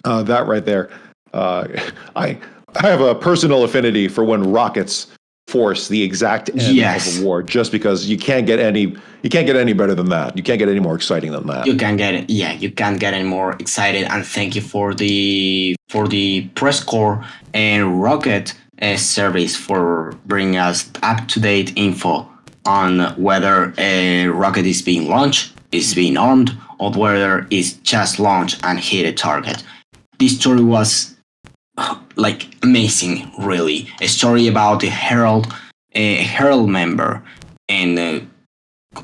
S1: that right there, I have a personal affinity for when rockets force the exact end of the war, just because you can't get any better than that. You can't get any more exciting than that.
S12: You can't get it. Yeah, you can't get any more excited. And thank you for the PressCorps and Rocket service for bringing us up-to-date info on whether a rocket is being launched, is being armed, or whether it's just launched and hit a target. This story was amazing, really. A story about a Herald member and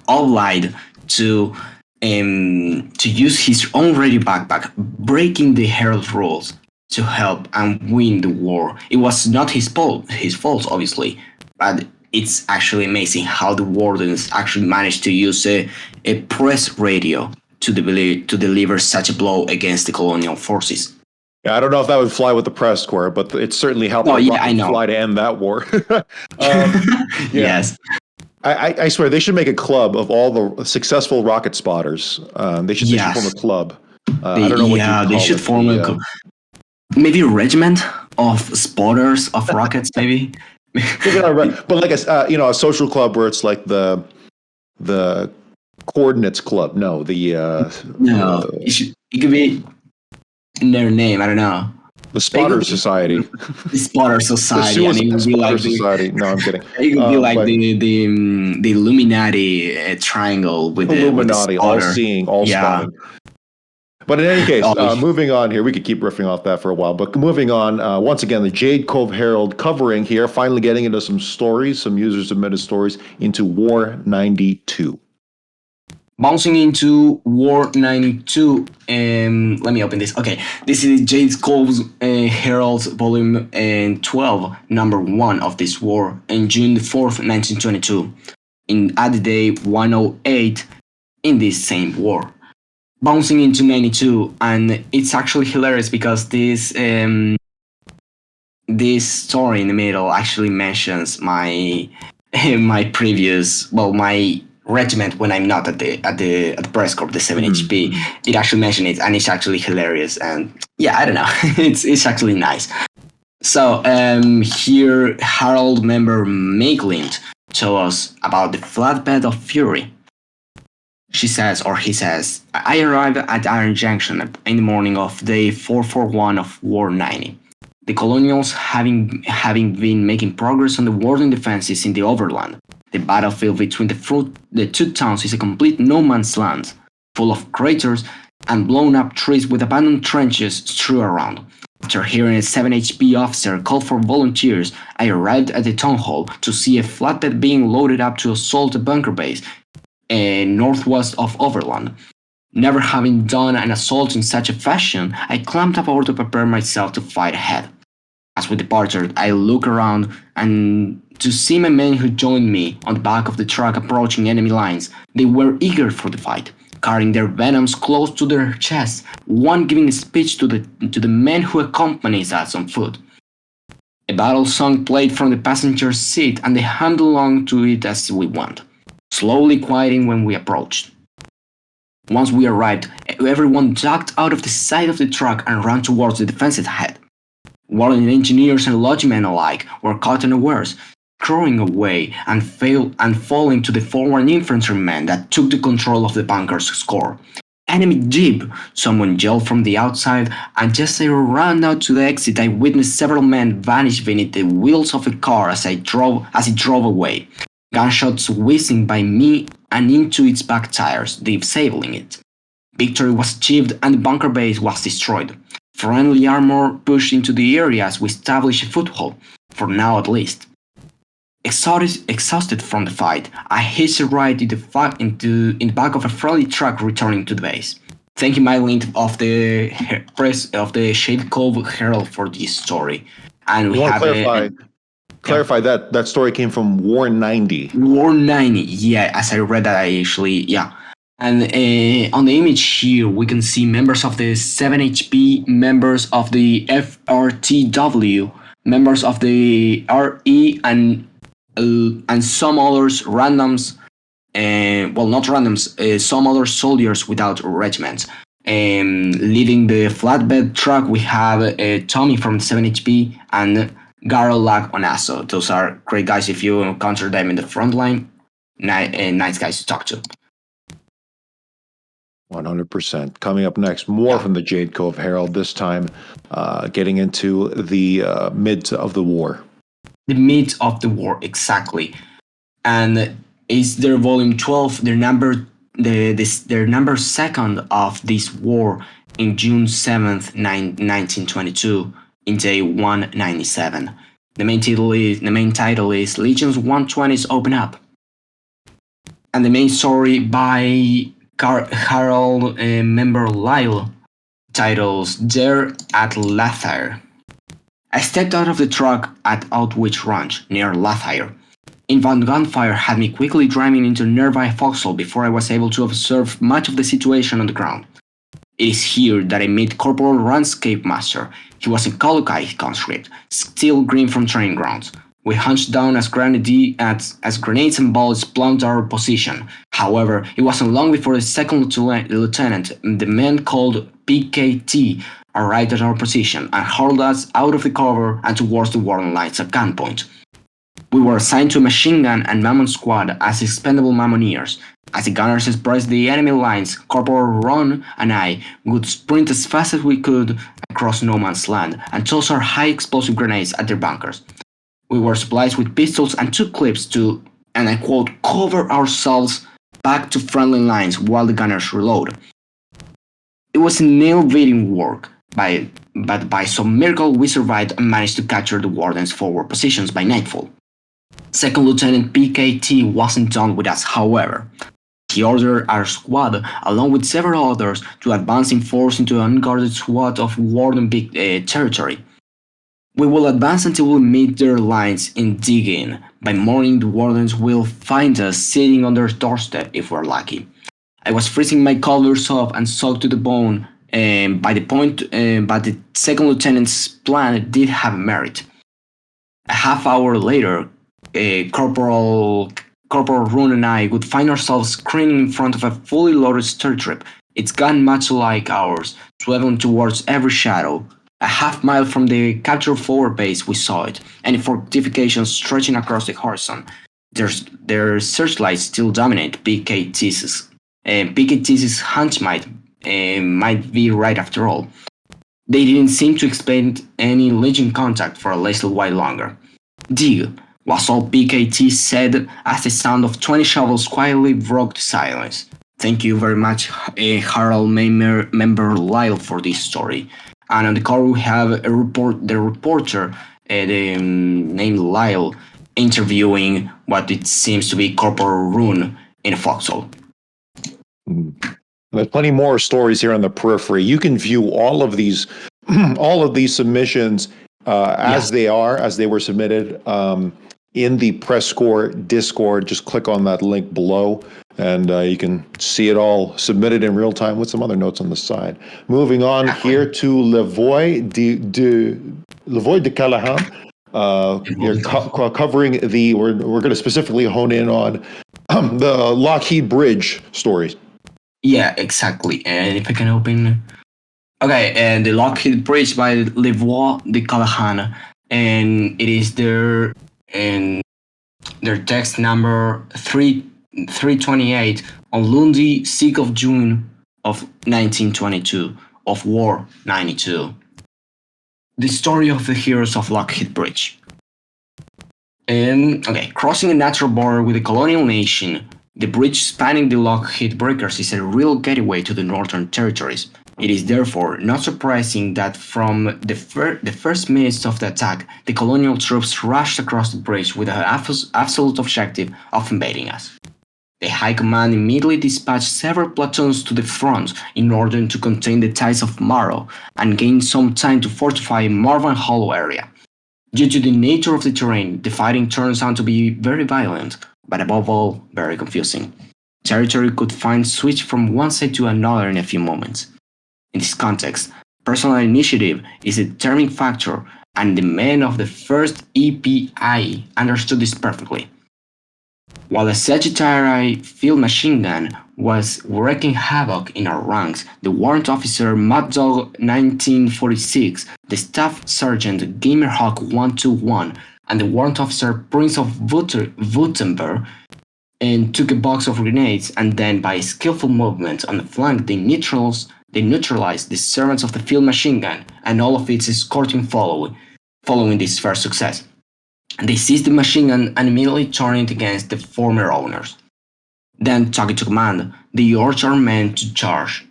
S12: obliged to use his own radio backpack, breaking the Herald rules to help and win the war. It was not his fault, obviously, but it's actually amazing how the Wardens actually managed to use a press radio to deliver such a blow against the Colonial forces.
S1: Yeah, I don't know if that would fly with the PressCorps, but it certainly helped fly to end that war.
S12: Yes.
S1: I swear they should make a club of all the successful rocket spotters. They should form a club. I don't know what you call
S12: they should form maybe a regiment of spotters of rockets, maybe.
S1: But like a social club where it's like the coordinates club. No,
S12: it could be in their name. I don't know.
S1: The Spotter Society.
S12: The Spotter Society.
S1: Society. No, I'm kidding.
S12: It could be like the Illuminati triangle with
S1: Illuminati,
S12: the
S1: all seeing, all spotting. But in any case, moving on here, we could keep riffing off that for a while. But moving on, once again, the Jade Cove Herald covering here, finally getting into some stories, some user-submitted stories into War 92.
S12: Bouncing into War 92, let me open this. Okay, this is Jade Cove Herald Volume 12, number 1 of this war, on June the 4th, 1922, at the day 108 in this same war. Bouncing into 92, and it's actually hilarious because this story in the middle actually mentions my regiment when I'm not at the PressCorps, the 7 HP. It actually mentioned it, and it's actually hilarious. And yeah, I don't know, it's actually nice. So here, Herald member Maitland told us about the flatbed of fury. He says, I arrived at Iron Junction in the morning of day 441 of War 90. The Colonials having been making progress on the Warden defenses in the overland. The battlefield between the two towns is a complete no-man's land, full of craters and blown-up trees with abandoned trenches strewn around. After hearing a 7 HP officer call for volunteers, I arrived at the town hall to see a flatbed being loaded up to assault a bunker base northwest of Overland. Never having done an assault in such a fashion, I climbed up over to prepare myself to fight ahead. As we departed, I looked around and to see my men who joined me on the back of the truck approaching enemy lines. They were eager for the fight, carrying their venoms close to their chests, one giving a speech to the men who accompanied us on foot. A battle song played from the passenger seat, and they hummed along to it as we went, slowly quieting when we approached. Once we arrived, everyone ducked out of the side of the truck and ran towards the defensive head. Warden engineers and lodgemen alike were caught unawares, crowing away and falling to the forward infantrymen that took the control of the bunker's score. Enemy jeep! Someone yelled from the outside, and just as I ran out to the exit, I witnessed several men vanish beneath the wheels of a car as it drove away. Gunshots whizzing by me and into its back tires, disabling it. Victory was achieved and the bunker base was destroyed. Friendly armor pushed into the area as we established a foothold, for now at least. Exhausted from the fight, I hitched a ride in the back of a friendly truck returning to the base. Thank you, my link of the Shade Cove Herald for this story. And we have
S1: clarify that story came from War 90.
S12: War 90, yeah. As I read that, yeah. And on the image here, we can see members of the 7HP, members of the FRTW, members of the RE, and some others randoms, not randoms, some other soldiers without regiments. Leading the flatbed truck, we have Tommy from 7HP and Garo Lag Onaso. Those are great guys if you encounter them in the front line. Nice guys to talk to.
S1: 100%. Coming up next, more from the Jade Cove Herald, this time getting into the midst of the war.
S12: The midst of the war, exactly. And it's their volume 12, their number second of this war in June 7th, 1922, in day 197. The main title is Legion's 120s Open Up. And the main story by Harold member Lyle titles There at Lathyre. I stepped out of the truck at Outwich Ranch, near Lathyre. Infant gunfire had me quickly driving into nearby Foxhole before I was able to observe much of the situation on the ground. It is here that I met Corporal Runscape Master. He was a Colloquy conscript, still green from training grounds. We hunched down as grenades and bullets plumbed our position. However, it wasn't long before the second lieutenant, the man called PKT, arrived at our position and hurled us out of the cover and towards the Warden lines at gunpoint. We were assigned to a machine gun and Mammon squad as expendable Mammoneers. As the gunners pressed the enemy lines, Corporal Ron and I would sprint as fast as we could across no man's land and toss our high explosive grenades at their bunkers. We were supplied with pistols and took clips to, and I quote, cover ourselves back to friendly lines while the gunners reload. It was a nail-beating work, but by some miracle we survived and managed to capture the Warden's forward positions by nightfall. Second Lieutenant PKT wasn't done with us, however. He ordered our squad, along with several others, to advance in force into an unguarded swath of Warden territory. We will advance until we meet their lines in digging. By morning, the Wardens will find us sitting on their doorstep if we're lucky. I was freezing my covers off and soaked to the bone, but the second lieutenant's plan did have merit. A half hour later, Corporal Rune and I would find ourselves screaming in front of a fully loaded stirtrip, its gun much like ours, swiveling towards every shadow. A half mile from the captured forward base we saw it, and the fortifications stretching across the horizon. Their searchlights still dominate PKT's. PKT's hunch might be right after all. They didn't seem to expect any Legion contact for a little while longer. Dig was all PKT said as the sound of 20 shovels quietly broke the silence. Thank you very much, Harold member Lyle, for this story. And on the call we have the reporter, named Lyle, interviewing what it seems to be Corporal Rune in a Foxhole.
S1: There's plenty more stories here on the periphery. You can view all of these submissions as they were submitted in the PressCorps Discord. Just click on that link below, and you can see it all submitted in real time with some other notes on the side. Moving on here to Levoy de Callahan. You're covering we're going to specifically hone in on the Lockheed Bridge stories.
S12: Yeah, exactly. And if I can open... Okay, and the Lockheed Bridge by Levoy de Callahan. And it is their text number 328 on Lundy, 6th of June of 1922 of War 92. The story of the heroes of Lockheed Bridge. Crossing a natural border with the colonial nation, the bridge spanning the Lockheed Breakers is a real gateway to the Northern Territories. It is therefore not surprising that from the first minutes of the attack, the colonial troops rushed across the bridge with the absolute objective of invading us. The High Command immediately dispatched several platoons to the front in order to contain the tides of Morrow and gain some time to fortify Marvan Hollow area. Due to the nature of the terrain, the fighting turns out to be very violent, but above all, very confusing. Territory could switch from one side to another in a few moments. In this context, personal initiative is a determining factor, and the men of the 1st EPI understood this perfectly. While the Sagittarius field machine gun was wreaking havoc in our ranks, the warrant officer Mad Dog 1946, the staff sergeant Gamerhawk 121, and the warrant officer Prince of Württemberg took a box of grenades, and then by skillful movement on the flank they neutralized the servants of the field machine gun and all of its escorting following this first success. They seized the machine gun and immediately turned it against the former owners. Then, talking to command, they urged our men to charge.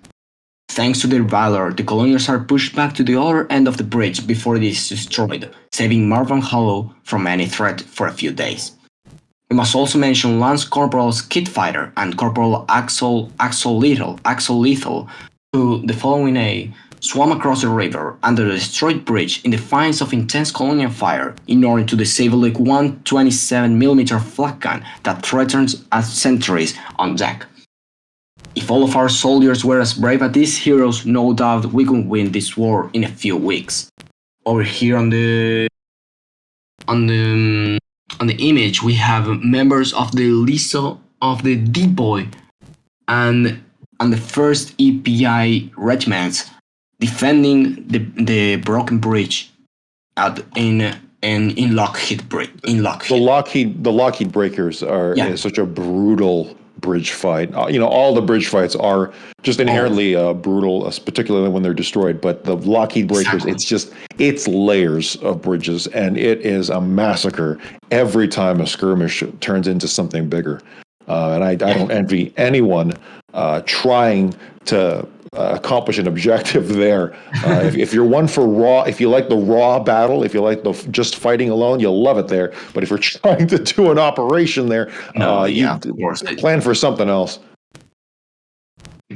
S12: Thanks to their valor, the colonials are pushed back to the other end of the bridge before it is destroyed, saving Marvan Hollow from any threat for a few days. We must also mention Lance Corporal Skid Fighter and Corporal Axel Lethal, who, the following day, swam across the river under the destroyed bridge in defiance of intense colonial fire in order to disable the 127mm flak gun that threatens as sentries on deck. If all of our soldiers were as brave as these heroes, no doubt we could win this war in a few weeks. Over here on the image we have members of the LISO of the D-Boy and the 1st EPI regiments defending the broken bridge in Lockheed Bridge.
S1: The Lockheed Breakers is such a brutal bridge fight. All the bridge fights are just inherently brutal, particularly when they're destroyed. But the Lockheed Breakers, it's layers of bridges, and it is a massacre every time a skirmish turns into something bigger. And I don't envy anyone trying to accomplish an objective there. If you're one for raw, if you like the raw battle, if you like the just fighting alone, you'll love it there. But if you're trying to do an operation there, you plan for something else.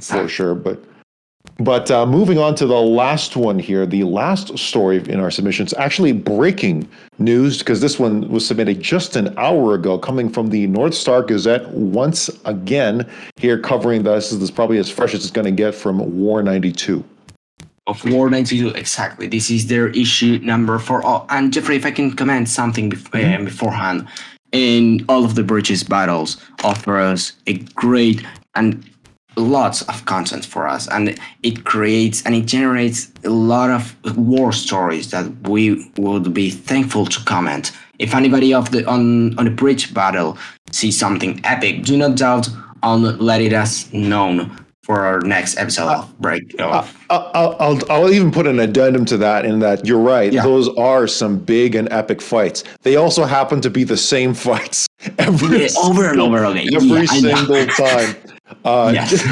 S1: For sure. But moving on to the last one here, the last story in our submissions, actually breaking news, because this one was submitted just an hour ago, coming from the North Star Gazette once again, here covering this. This is probably as fresh as it's going to get from War 92.
S12: Of War 92, exactly. This is their issue number 4. Oh, and Geoffrey, if I can comment something beforehand, in all of the bridges battles offer us a great and lots of content for us, and it creates and it generates a lot of war stories that we would be thankful to comment. If anybody on the bridge battle sees something epic, do not doubt on letting us know for our next episode of Break.
S1: I'll even put an addendum to that, in that you're right. Yeah. Those are some big and epic fights. They also happen to be the same fights
S12: over and over again.
S1: Every single time. Yes.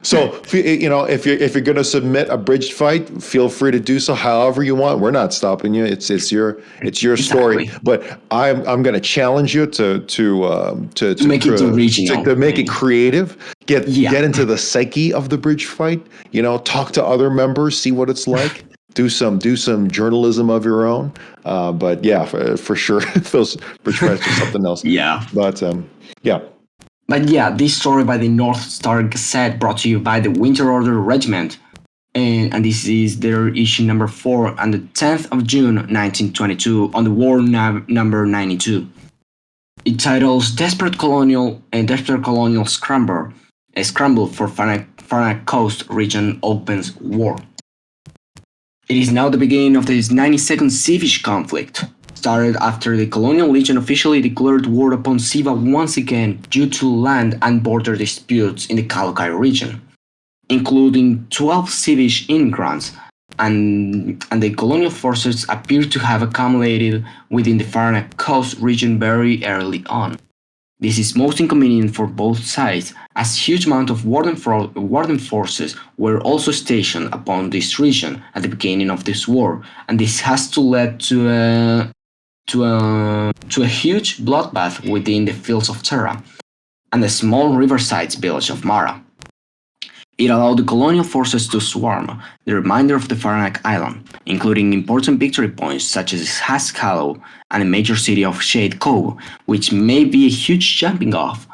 S1: So if you're going to submit a bridge fight, feel free to do so however you want. We're not stopping you. It's your story. But I'm going to challenge you to
S12: make it original,
S1: to make it creative. Get into the psyche of the bridge fight. Talk to other members, see what it's like. Do some journalism of your own. But yeah, for sure, those bridge fights are something else.
S12: Yeah.
S1: But yeah.
S12: But yeah, this story by the North Star Gazette, brought to you by the Winter Order Regiment, and this is their issue number 4 on the 10th of June 1922 on the War number 92. It titles Desperate Colonial Scramble for Farnak Coast Region Opens War. It is now the beginning of this 92nd Sivish conflict, started after the Colonial Legion officially declared war upon Siva once again due to land and border disputes in the Kalokai region. including 12 Civic immigrants, and the colonial forces appear to have accumulated within the Farnack Coast region very early on. This is most inconvenient for both sides, as huge amount of warden forces were also stationed upon this region at the beginning of this war, and this has to lead to a huge bloodbath within the fields of Terra and the small riverside village of Mara. It allowed the colonial forces to swarm the remainder of the Farnack Island, including important victory points such as Haskalo and the major city of Shade Cove, which may be a huge jumping-off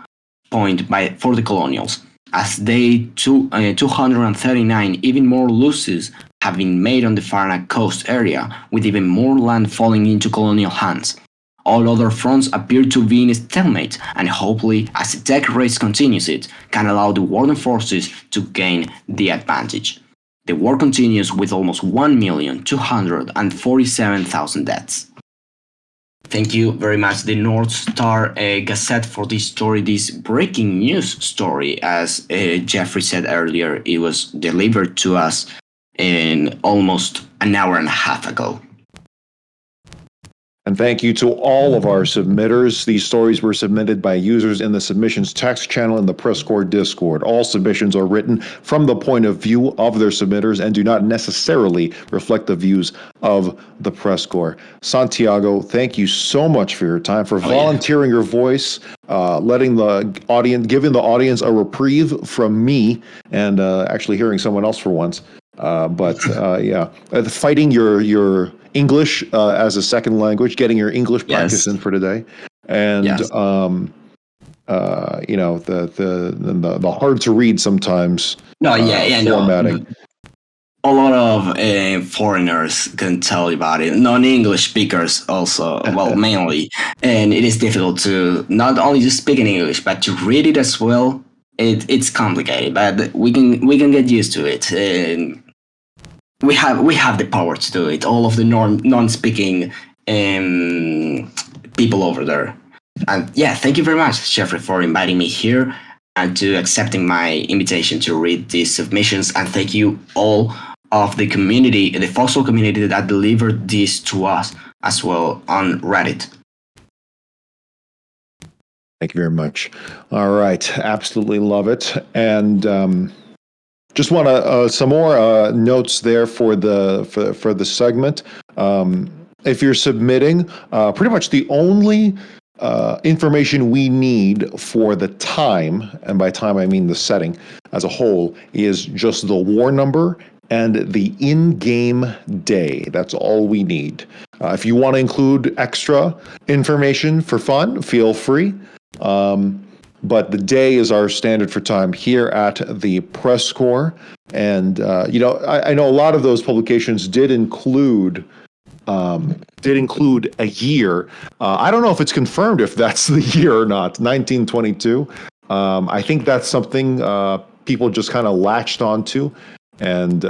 S12: point for the colonials, as 239 even more losses have been made on the Farnack coast area, with even more land falling into colonial hands. All other fronts appear to be in a stalemate, and hopefully, as the tech race continues, it can allow the warden forces to gain the advantage. The war continues with almost 1,247,000 deaths. Thank you very much, the North Star Gazette, for this story, this breaking news story. As Geoffrey said earlier, it was delivered to us in almost an hour and a half ago.
S1: And thank you to all of our submitters. These stories were submitted by users in the submissions text channel in the PressCorps Discord. All submissions are written from the point of view of their submitters and do not necessarily reflect the views of the PressCorps. Santiago, thank you so much for your time, for volunteering your voice, letting the audience, giving the audience a reprieve from me, and actually hearing someone else for once. Fighting your English as a second language, getting your English practice in for today, and the hard to read sometimes. Formatting.
S12: A lot of foreigners can tell you about it. Non-English speakers also, well, mainly, and it is difficult to not only just speak in English but to read it as well. It's complicated, but we can get used to it. We have the power to do it. All of the non-speaking people over there. And yeah, thank you very much, Geoffrey, for inviting me here and to accepting my invitation to read these submissions. And thank you all of the community, the Foxhole community that delivered this to us as well on Reddit.
S1: Thank you very much. All right, absolutely love it. And just want to some more notes there for the segment. If you're submitting, pretty much the only information we need for the time, and by time I mean the setting as a whole, is just the war number and the in-game day. That's all we need. If you want to include extra information for fun, feel free. But the day is our standard for time here at the PressCorps. And, I know a lot of those publications did include a year. I don't know if it's confirmed if that's the year or not, 1922. I think that's something people just kind of latched onto and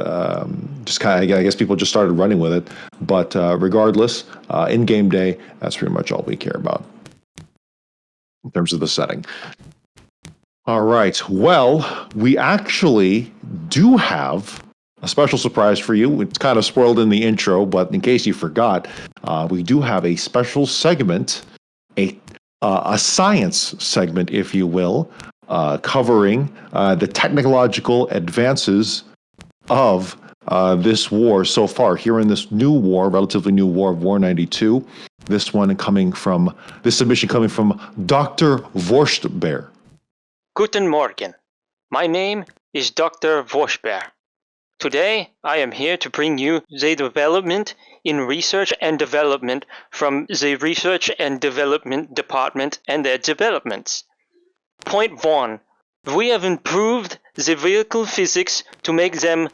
S1: just kind of, I guess people just started running with it. But regardless, in-game day, that's pretty much all we care about in terms of the setting. All right. Well, we actually do have a special surprise for you. It's kind of spoiled in the intro, but in case you forgot, we do have a special segment, a science segment, if you will, covering the technological advances of this war so far here in this new war, relatively new war of War 92. This submission coming from Dr. Worcht Bear.
S11: Guten Morgen. My name is Dr. Worcht Bear. Today, I am here to bring you the development in research and development from the Research and Development Department and their developments. Point 1. We have improved the vehicle physics to make them,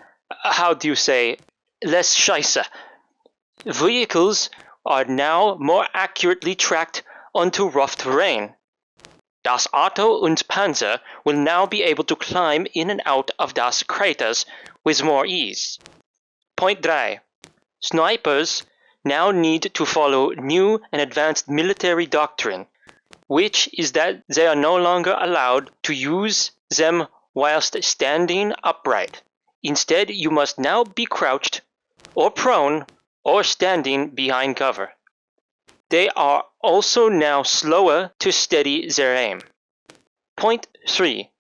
S11: less scheisse. Vehicles are now more accurately tracked onto rough terrain. Das Auto und Panzer will now be able to climb in and out of das craters with more ease. Point 3. Snipers now need to follow new and advanced military doctrine, which is that they are no longer allowed to use them whilst standing upright. Instead, you must now be crouched, or prone, or standing behind cover. They are also now slower to steady their aim. Point 3.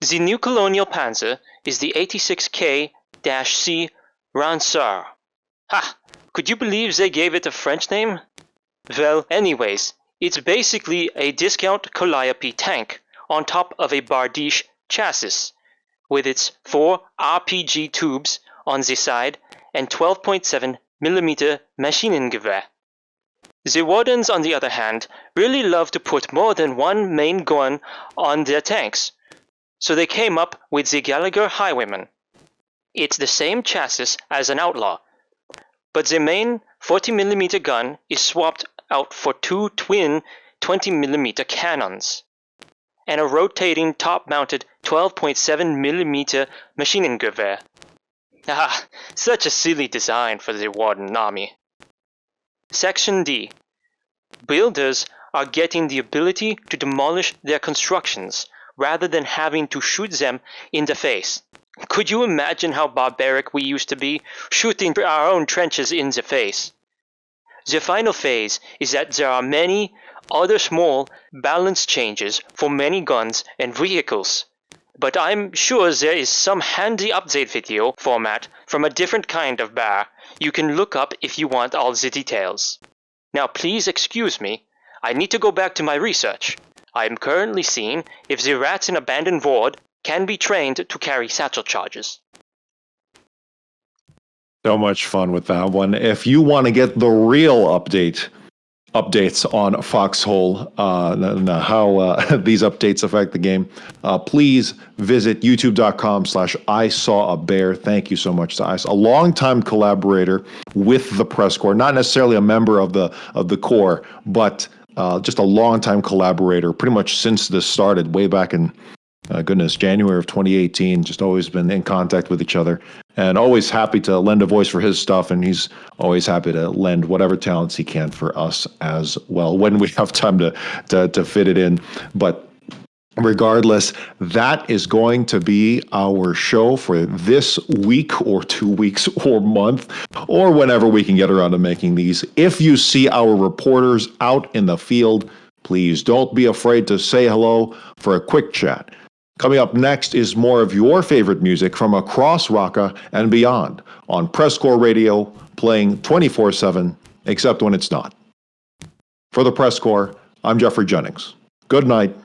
S11: The new Colonial Panzer is the 86K-C Ransar. Ha! Could you believe they gave it a French name? Well, anyways, it's basically a discount Calliope tank on top of a Bardiche chassis, with its 4 RPG tubes on the side and 12.7mm Maschinengewehr. The Wardens, on the other hand, really love to put more than one main gun on their tanks, so they came up with the Gallagher Highwayman. It's the same chassis as an Outlaw, but the main 40mm gun is swapped out for 2 twin 20mm cannons, and a rotating top-mounted 12.7mm Maschinengewehr. Ah, such a silly design for the Warden army. Section D. Builders are getting the ability to demolish their constructions, rather than having to shoot them in the face. Could you imagine how barbaric we used to be, shooting our own trenches in the face? The final phase is that there are many other small balance changes for many guns and vehicles, but I'm sure there is some handy update video format from a different kind of bear you can look up if you want all the details. Now please excuse me, I need to go back to my research. I am currently seeing if the rats in abandoned ward can be trained to carry satchel charges.
S1: So much fun with that one. If you want to get the real updates on Foxhole, how these updates affect the game, please visit youtube.com/ISawABear. Thank you so much to Ice, a longtime collaborator with the PressCorps, not necessarily a member of the Corps, but just a longtime collaborator, pretty much since this started, way back in, January of 2018. Just always been in contact with each other, and always happy to lend a voice for his stuff, and he's always happy to lend whatever talents he can for us as well, when we have time to fit it in. But regardless, that is going to be our show for this week, or 2 weeks, or month, or whenever we can get around to making these. If you see our reporters out in the field, please don't be afraid to say hello for a quick chat. Coming up next is more of your favorite music from across Raqqa and beyond on PressCorps Radio, playing 24/7, except when it's not. For the PressCorps, I'm Geoffrey Jennings. Good night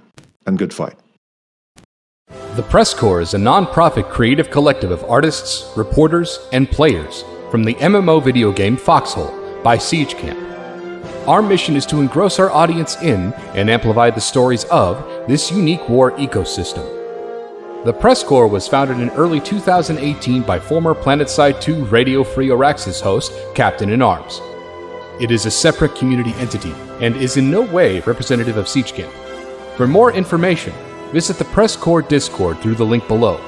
S1: and good fight.
S13: The PressCorps is a non-profit creative collective of artists, reporters, and players from the MMO video game Foxhole by Siege Camp. Our mission is to engross our audience in and amplify the stories of this unique war ecosystem. The PressCorps was founded in early 2018 by former PlanetSide 2 Radio Free Araxis host, Captain-in-Arms. It is a separate community entity and is in no way representative of Siege Camp. For more information, visit the PressCorps Discord through the link below.